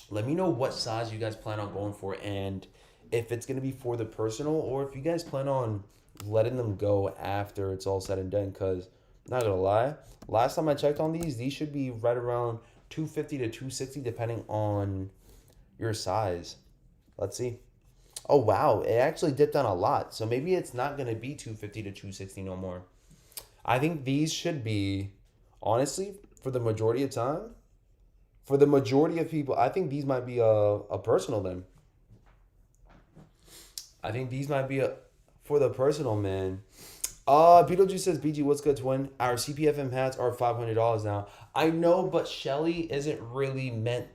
let me know what size you guys plan on going for and if it's going to be for the personal or if you guys plan on letting them go after it's all said and done. Because, not going to lie, last time I checked on these should be right around 250 to 260 depending on your size. Let's see. Oh, wow. It actually dipped down a lot. So maybe it's not going to be 250 to 260 no more. I think these should be, honestly, for the majority of time, for the majority of people, I think these might be a personal then. I think these might be for the personal, man. Beetlejuice says, BG, what's good, twin? Our CPFM hats are $500 now. I know, but Shelly isn't really meant...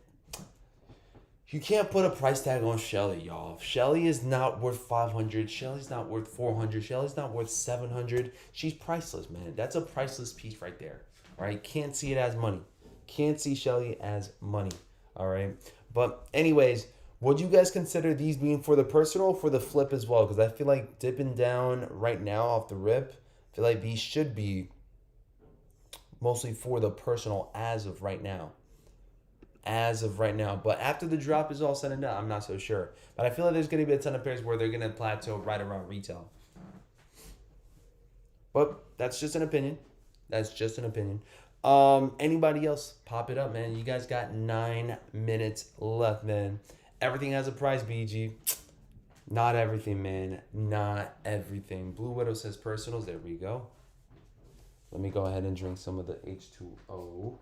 You can't put a price tag on Shelly, y'all. Shelly is not worth 500. Shelly's not worth 400. Shelly's not worth 700. She's priceless, man. That's a priceless piece right there. All right? Can't see it as money. Can't see Shelly as money. All right? But anyways, would you guys consider these being for the personal or for the flip as well? Because I feel like dipping down right now off the rip, I feel like these should be mostly for the personal as of right now. But after the drop is all said and done, I'm not so sure. But I feel like there's going to be a ton of pairs where they're going to plateau right around retail. But that's just an opinion. Anybody else? Pop it up, man. You guys got 9 minutes left, man. Everything has a price, BG. Not everything, man. Not everything. Blue Widow says personals. There we go. Let me go ahead and drink some of the H2O.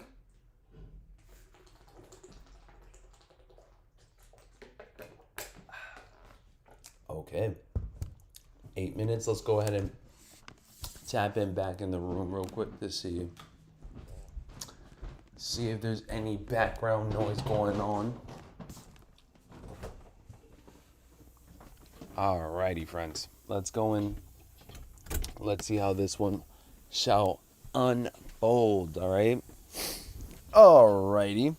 Okay. 8 minutes. Let's go ahead and tap in back in the room real quick to see if there's any background noise going on. Alrighty, friends. Let's go in. Let's see how this one shall unfold. Alrighty.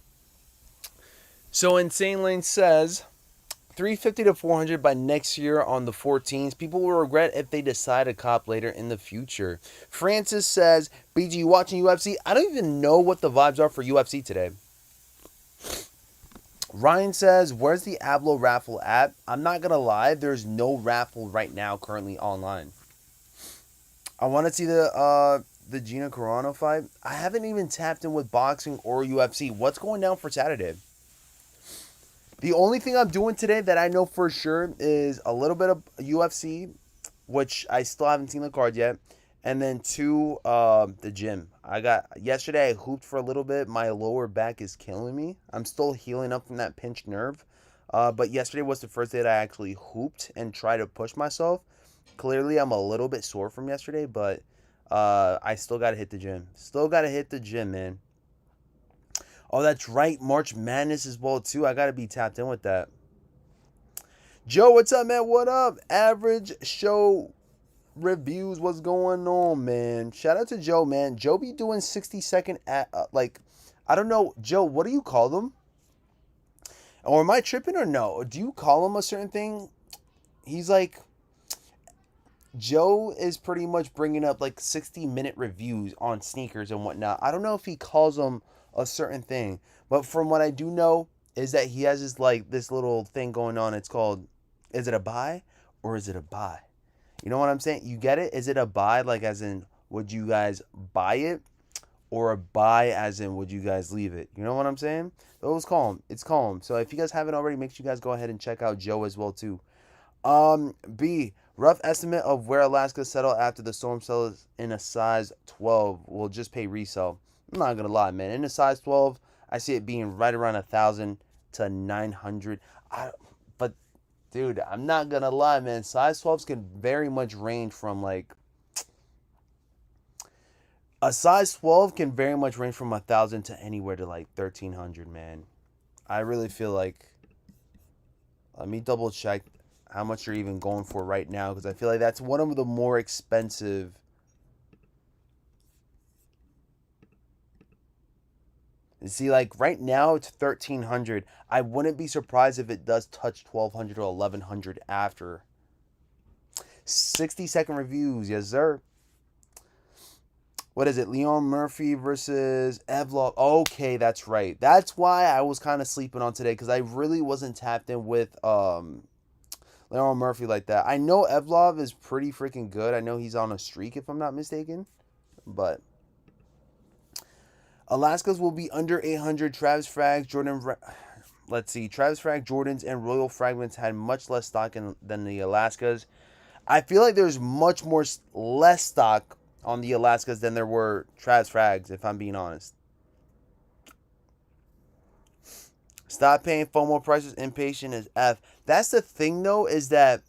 So Insane Lane says 350 to 400 by next year on the 14s. People will regret if they decide to cop later in the future. Francis says, BG, watching UFC? I don't even know what the vibes are for UFC today. Ryan says, where's the Abloh raffle at? I'm not going to lie, there's no raffle right now currently online. I want to see the Gina Carano fight. I haven't even tapped in with boxing or UFC. What's going down for Saturday? The only thing I'm doing today that I know for sure is a little bit of UFC, which I still haven't seen the card yet, And then two, the gym. Yesterday I hooped for a little bit. My lower back is killing me. I'm still healing up from that pinched nerve. But yesterday was the first day that I actually hooped and tried to push myself. Clearly, I'm a little bit sore from yesterday, but I still got to hit the gym. Still got to hit the gym, man. Oh, that's right. March Madness as well, too. I got to be tapped in with that. Joe, what's up, man? What up? Average Show Reviews, what's going on, man? Shout out to Joe, man. Joe be doing 60-second, I don't know. Joe, what do you call them? Or am I tripping or no? Do you call him a certain thing? He's like, Joe is pretty much bringing up like 60-minute reviews on sneakers and whatnot. I don't know if he calls them a certain thing, but from what I do know is that he has this little thing going on. It's called, is it a buy or is it a buy? You know what I'm saying? You get it? Is it a buy, like as in, would you guys buy it? Or a buy as in, would you guys leave it? You know what I'm saying? Those calm. It's calm. So if you guys haven't already, make sure you guys go ahead and check out Joe as well too. B, rough estimate of where Alaska settled after the storm sells in a size 12 will just pay resale. I'm not gonna lie, man. In a size 12, I see it being right around 1,000 to 900. But dude, I'm not gonna lie, man. Size 12s can very much range from like a size 12 can very much range from 1,000 to anywhere to like 1,300, man. I really feel like, let me double check how much you're even going for right now, because I feel like that's one of the more expensive. See, like right now it's 1,300. I wouldn't be surprised if it does touch 1,200 or 1,100 after. 60-second reviews, yes sir. What is it? Leon Murphy versus Evloh. Okay, that's right. That's why I was kind of sleeping on today, because I really wasn't tapped in with Leon Murphy like that. I know Evloh is pretty freaking good. I know he's on a streak, if I'm not mistaken. But Alaska's will be under 800. Travis Frag, Jordan. Let's see. Travis Frag, Jordans, and Royal Fragments had much less stock than the Alaskas. I feel like there's much more less stock on the Alaskas than there were Travis Frags, if I'm being honest. Stop paying FOMO prices. Impatient as F. That's the thing, though, is that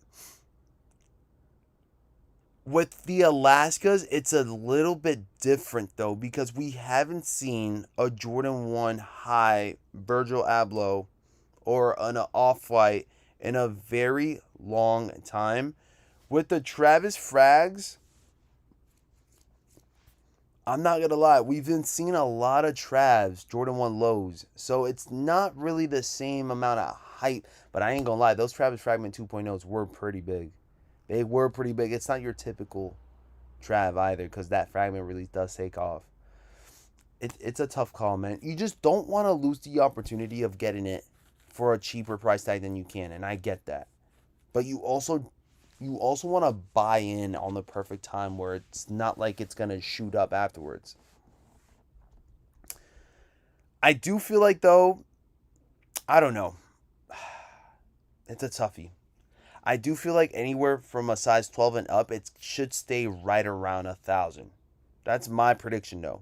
with the Alaskas, it's a little bit different, though, because we haven't seen a Jordan 1 high Virgil Abloh or an off-white in a very long time. With the Travis Frags, I'm not going to lie, we've been seeing a lot of Travs, Jordan 1 lows. So it's not really the same amount of hype. But I ain't going to lie, those Travis Fragment 2.0s were pretty big. They were pretty big. It's not your typical Trav either, because that fragment release does take off. It's a tough call, man. You just don't want to lose the opportunity of getting it for a cheaper price tag than you can. And I get that. But you also want to buy in on the perfect time where it's not like it's going to shoot up afterwards. I do feel like, though, I don't know. It's a toughie. I do feel like anywhere from a size 12 and up, it should stay right around 1,000. That's my prediction, though.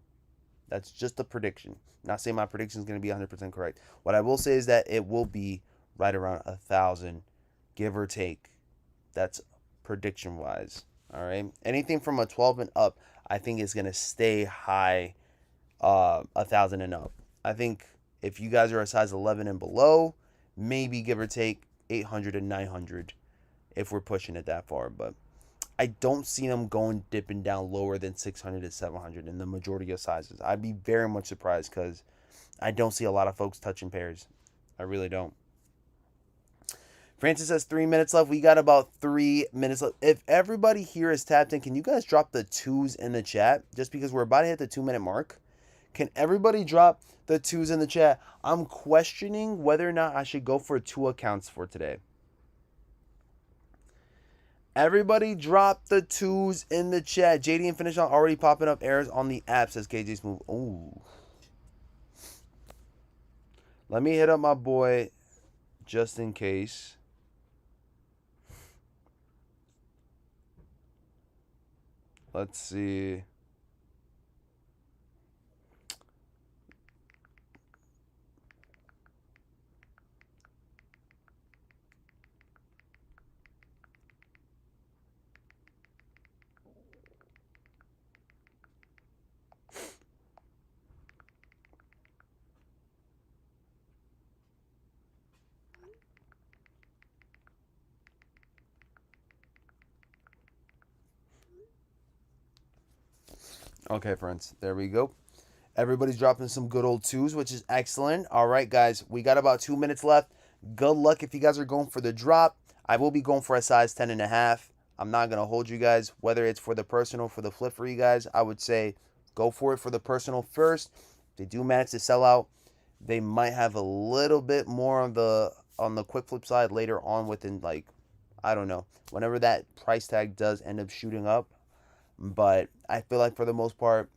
That's just a prediction. Not saying my prediction is going to be 100% correct. What I will say is that it will be right around 1,000, give or take. That's prediction-wise. All right. Anything from a 12 and up, I think is going to stay high, 1,000 and up. I think if you guys are a size 11 and below, maybe give or take 800 and 900 if we're pushing it that far. But I don't see them dipping down lower than 600 to 700 in the majority of sizes. I'd be very much surprised, because I don't see a lot of folks touching pairs. I really don't. Francis has 3 minutes left. We got about 3 minutes left. If everybody here is tapped in, can you guys drop the 2s in the chat? Just because we're about to hit the 2-minute mark. Can everybody drop the 2s in the chat? I'm questioning whether or not I should go for 2 accounts for today. Everybody drop the 2s in the chat. JD and Finish On already popping up errors on the app, says KJ Smooth. Ooh. Let me hit up my boy just in case. Let's see. Okay, friends, there we go. Everybody's dropping some good old twos, which is excellent. All right, guys, we got about 2 minutes left. Good luck if you guys are going for the drop. I will be going for a size 10.5. I'm not going to hold you guys, whether it's for the personal, for the flip for you guys. I would say go for it for the personal first. If they do manage to sell out, they might have a little bit more on the quick flip side later on within, like, I don't know, whenever that price tag does end up shooting up. But I feel like for the most part,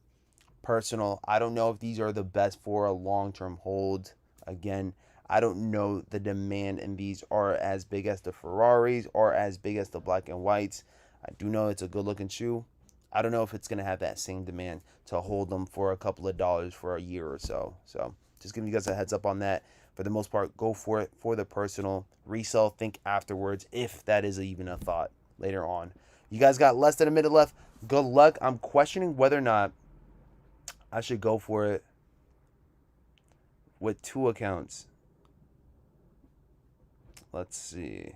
personal. I don't know if these are the best for a long-term hold. Again, I don't know the demand in these are as big as the Ferraris or as big as the black and whites. I do know it's a good-looking shoe. I don't know if it's going to have that same demand to hold them for a couple of dollars for a year or so. So just giving you guys a heads up on that. For the most part, go for it for the personal. Resell, think afterwards if that is even a thought later on. You guys got less than a minute left. Good luck. I'm questioning whether or not I should go for it with 2 accounts. Let's see.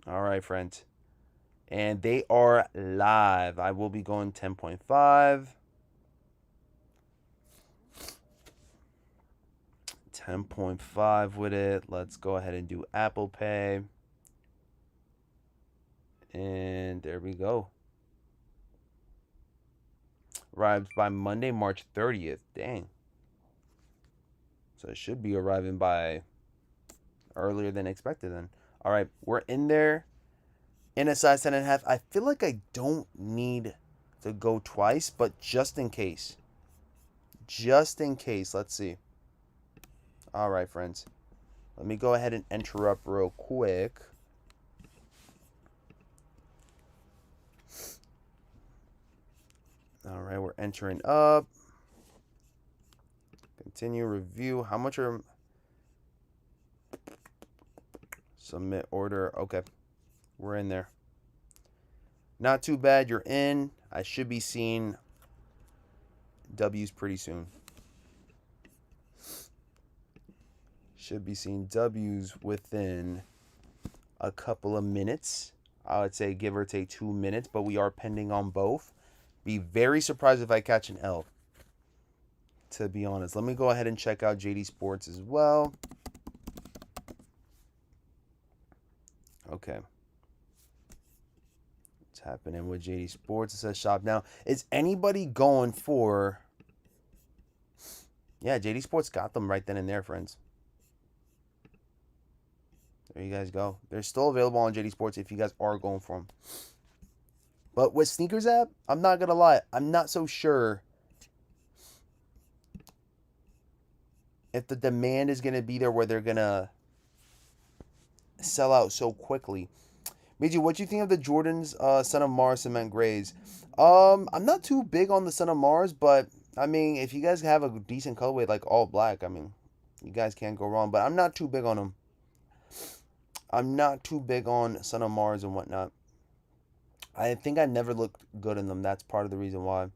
All right, friends. And they are live. I will be going 10.5. 10.5 with it. Let's go ahead and do Apple Pay. And there we go. Arrives by Monday, March 30th. Dang. So it should be arriving by earlier than expected then. All right, we're in there in a size 10.5. I feel like I don't need to go twice, but just in case. Just in case. Let's see. All right, friends. Let me go ahead and enter up real quick. All right, we're entering up. Continue review. How much are... Submit order. Okay. We're in there. Not too bad. You're in. I should be seeing W's pretty soon. Should be seeing W's within a couple of minutes. I would say give or take 2 minutes, but we are pending on both. Be very surprised if I catch an L, to be honest. Let me go ahead and check out JD Sports as well. Okay. What's happening with JD Sports? It says shop now. Is anybody going for... Yeah, JD Sports got them right then and there, friends. There you guys go. They're still available on JD Sports if you guys are going for them. But with Sneakers app, I'm not going to lie. I'm not so sure if the demand is going to be there where they're going to sell out so quickly. Meiji, what do you think of the Jordan's Son of Mars cement grays? I'm not too big on the Son of Mars, but I mean, if you guys have a decent colorway like all black, I mean, you guys can't go wrong. But I'm not too big on them. I'm not too big on Son of Mars and whatnot. I think I never looked good in them. That's part of the reason why.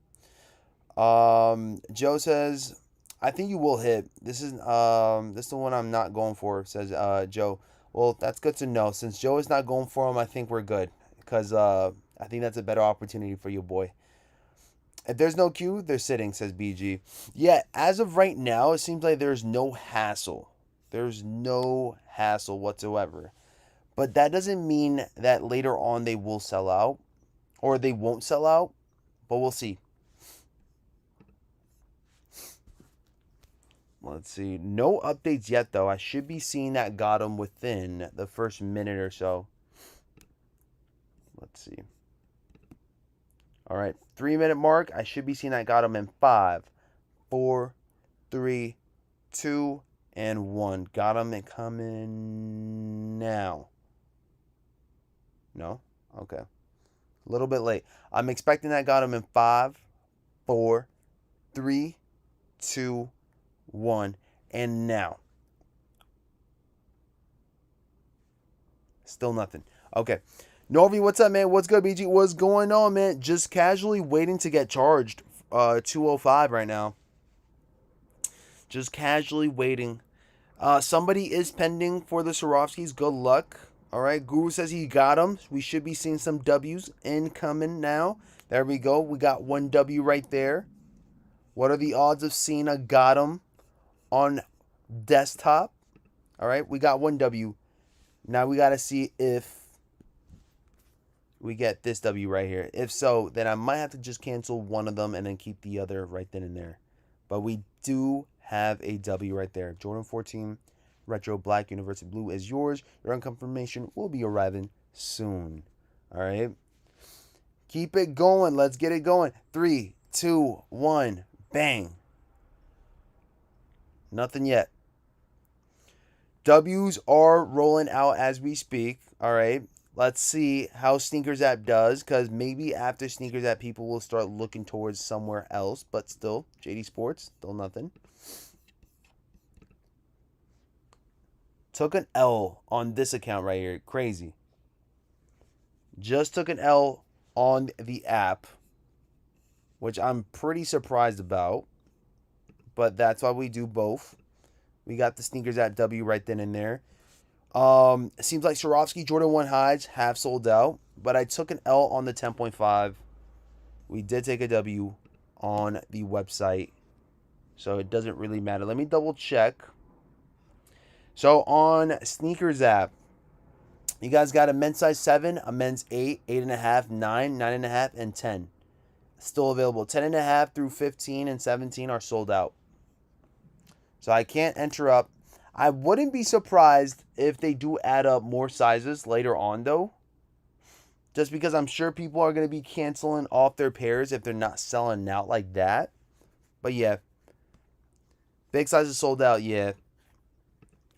Joe says, I think you will hit. This is the one I'm not going for, says Joe. Well, that's good to know. Since Joe is not going for him, I think we're good. Because I think that's a better opportunity for you, boy. If there's no queue, they're sitting, says BG. Yeah, as of right now, it seems like there's no hassle. There's no hassle whatsoever. But that doesn't mean that later on they will sell out. Or they won't sell out. But we'll see. Let's see. No updates yet, though. I should be seeing that got them within the first minute or so. Let's see. All right. 3-minute mark. I should be seeing that got them in 5, 4, 3, 2, and 1. Got them and coming now. No? Okay. A little bit late. I'm expecting that. Got them in 5, 4, 3, 2, 1. And now. Still nothing. Okay. Novi, what's up, man? What's good, BG? What's going on, man? Just casually waiting to get charged. 205 right now. Just casually waiting. Somebody is pending for the Swarovskis. Good luck. All right. Guru says he got them. We should be seeing some W's incoming now. There we go. We got 1 W right there. What are the odds of seeing a got them on desktop? All right. We got 1 W. Now we got to see if we get this W right here. If so, then I might have to just cancel one of them and then keep the other right then and there. But we do have a W right there. Jordan 14 Retro Black University Blue is yours. Your confirmation will be arriving soon. All right. Keep it going. Let's get it going. 3, 2, 1. Bang. Nothing yet. W's are rolling out as we speak. All right. Let's see how Sneakers App does, because maybe after Sneakers App, people will start looking towards somewhere else. But still, JD Sports, still nothing. Took an L on this account right here. Crazy. Just took an L on the app, which I'm pretty surprised about. But that's why we do both. We got the Sneakers App W right then and there. It seems like Swarovski Jordan 1 highs have sold out, but I took an L on the 10.5. We did take a W on the website, so it doesn't really matter. Let me double check. So on Sneakers App, you guys got a men's size 7, a men's 8, 8.5, 9, 9.5, and 10. Still available. 10.5 through 15 and 17 are sold out. So I can't enter up. I wouldn't be surprised if they do add up more sizes later on, though. Just because I'm sure people are going to be canceling off their pairs if they're not selling out like that. But yeah. Big sizes sold out, yeah.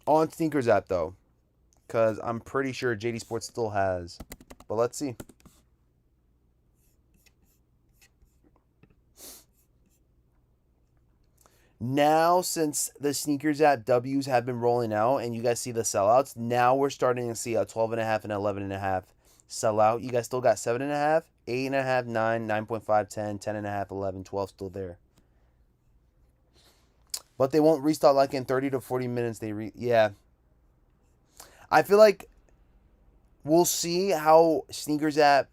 On Sneakers App, though. Because I'm pretty sure JD Sports still has. But let's see. Now, since the Sneakers App W's have been rolling out and you guys see the sellouts, now we're starting to see a 12.5 and 11.5 sellout. You guys still got 7.5, 8.5, 9, 9.5, 10, 10.5, 11, 12 still there. But they won't restock like in 30 to 40 minutes. Yeah. I feel like we'll see how Sneakers App,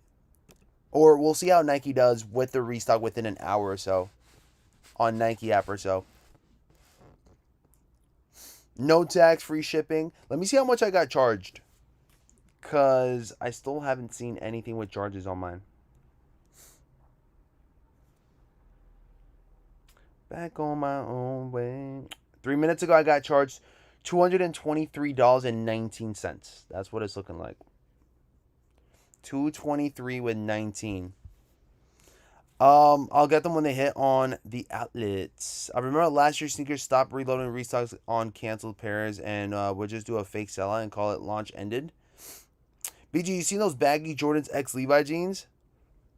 or we'll see how Nike does with the restock within an hour or so on Nike app or so. No tax, free shipping. Let me see how much I got charged, because I still haven't seen anything with charges on mine. Back on my own way. 3 minutes ago, I got charged $223.19. That's what it's looking like. $223.19. I'll get them when they hit on the outlets. I remember last year sneakers stopped reloading restocks on canceled pairs and would just do a fake sellout and call it launch ended. BG, you seen those baggy Jordans X Levi jeans?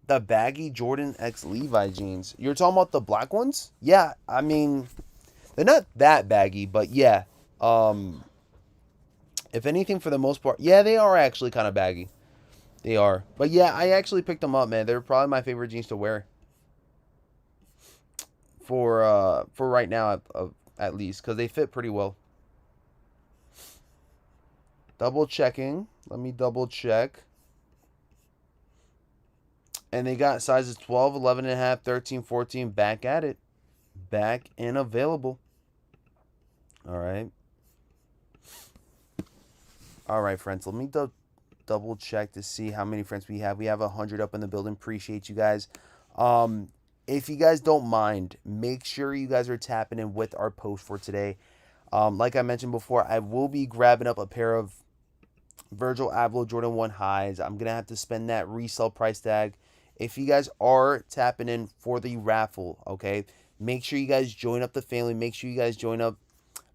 The baggy Jordan X Levi jeans. You're talking about the black ones? Yeah, I mean, they're not that baggy, but yeah. If anything, for the most part, yeah, they are actually kind of baggy. They are. But yeah, I actually picked them up, man. They're probably my favorite jeans to wear. For right now, at least, because they fit pretty well. Double checking. Let me double check. And they got sizes 12, 11.5, 13, 14 back at it. Back and available. All right. All right, friends. Let me double check to see how many friends we have. We have 100 up in the building. Appreciate you guys. If you guys don't mind, make sure you guys are tapping in with our post for today. Like I mentioned before, I will be grabbing up a pair of Virgil Abloh Jordan 1 highs. I'm going to have to spend that resale price tag. If you guys are tapping in for the raffle, okay, make sure you guys join up the family. Make sure you guys join up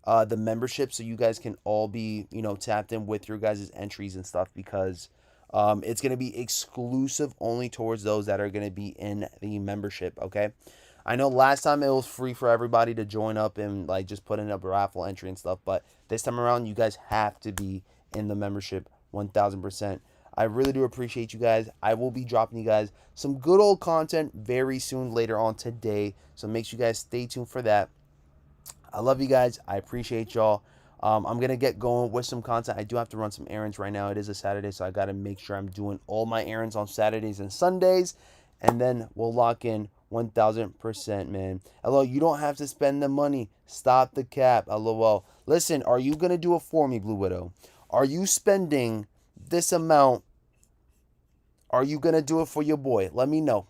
the membership, so you guys can all be, tapped in with your guys' entries and stuff, because it's going to be exclusive only towards those that are going to be in the membership. Okay. I know last time it was free for everybody to join up and like just put in a raffle entry and stuff, but this time around you guys have to be in the membership 1000%. I really do appreciate you guys. I will be dropping you guys some good old content very soon later on today, so make sure you guys stay tuned for that. I love you guys. I appreciate y'all. I'm going to get going with some content. I do have to run some errands right now. It is a Saturday, so I got to make sure I'm doing all my errands on Saturdays and Sundays. And then we'll lock in 1000%, man. Hello, you don't have to spend the money. Stop the cap. LOL. Listen, are you going to do it for me, Blue Widow? Are you spending this amount? Are you going to do it for your boy? Let me know.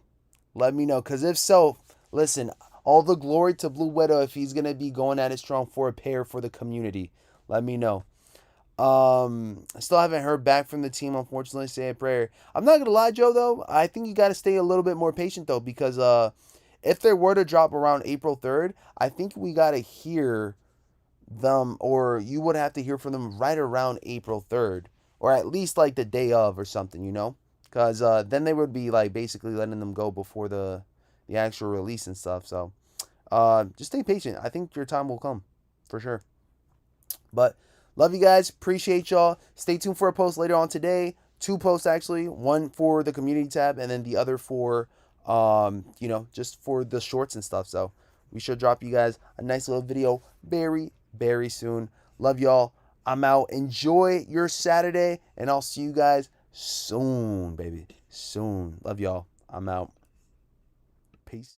Let me know. Because if so, listen, all the glory to Blue Widow if he's going to be going at it strong for a pair for the community. Let me know. I still haven't heard back from the team, unfortunately. Say a prayer. I'm not going to lie, Joe, though. I think you got to stay a little bit more patient, though, because if they were to drop around April 3rd, I think we got to hear them, or you would have to hear from them right around April 3rd, or at least like the day of or something. Because then they would be like basically letting them go before the actual release and stuff. So just stay patient. I think your time will come for sure. But love you guys. Appreciate y'all. Stay tuned for a post later on today. 2 posts actually. One for the community tab, and then the other for just for the shorts and stuff. So we should drop you guys a nice little video very, very soon. Love y'all. I'm out. Enjoy your Saturday, and I'll see you guys soon, baby. Soon. Love y'all. I'm out. Peace.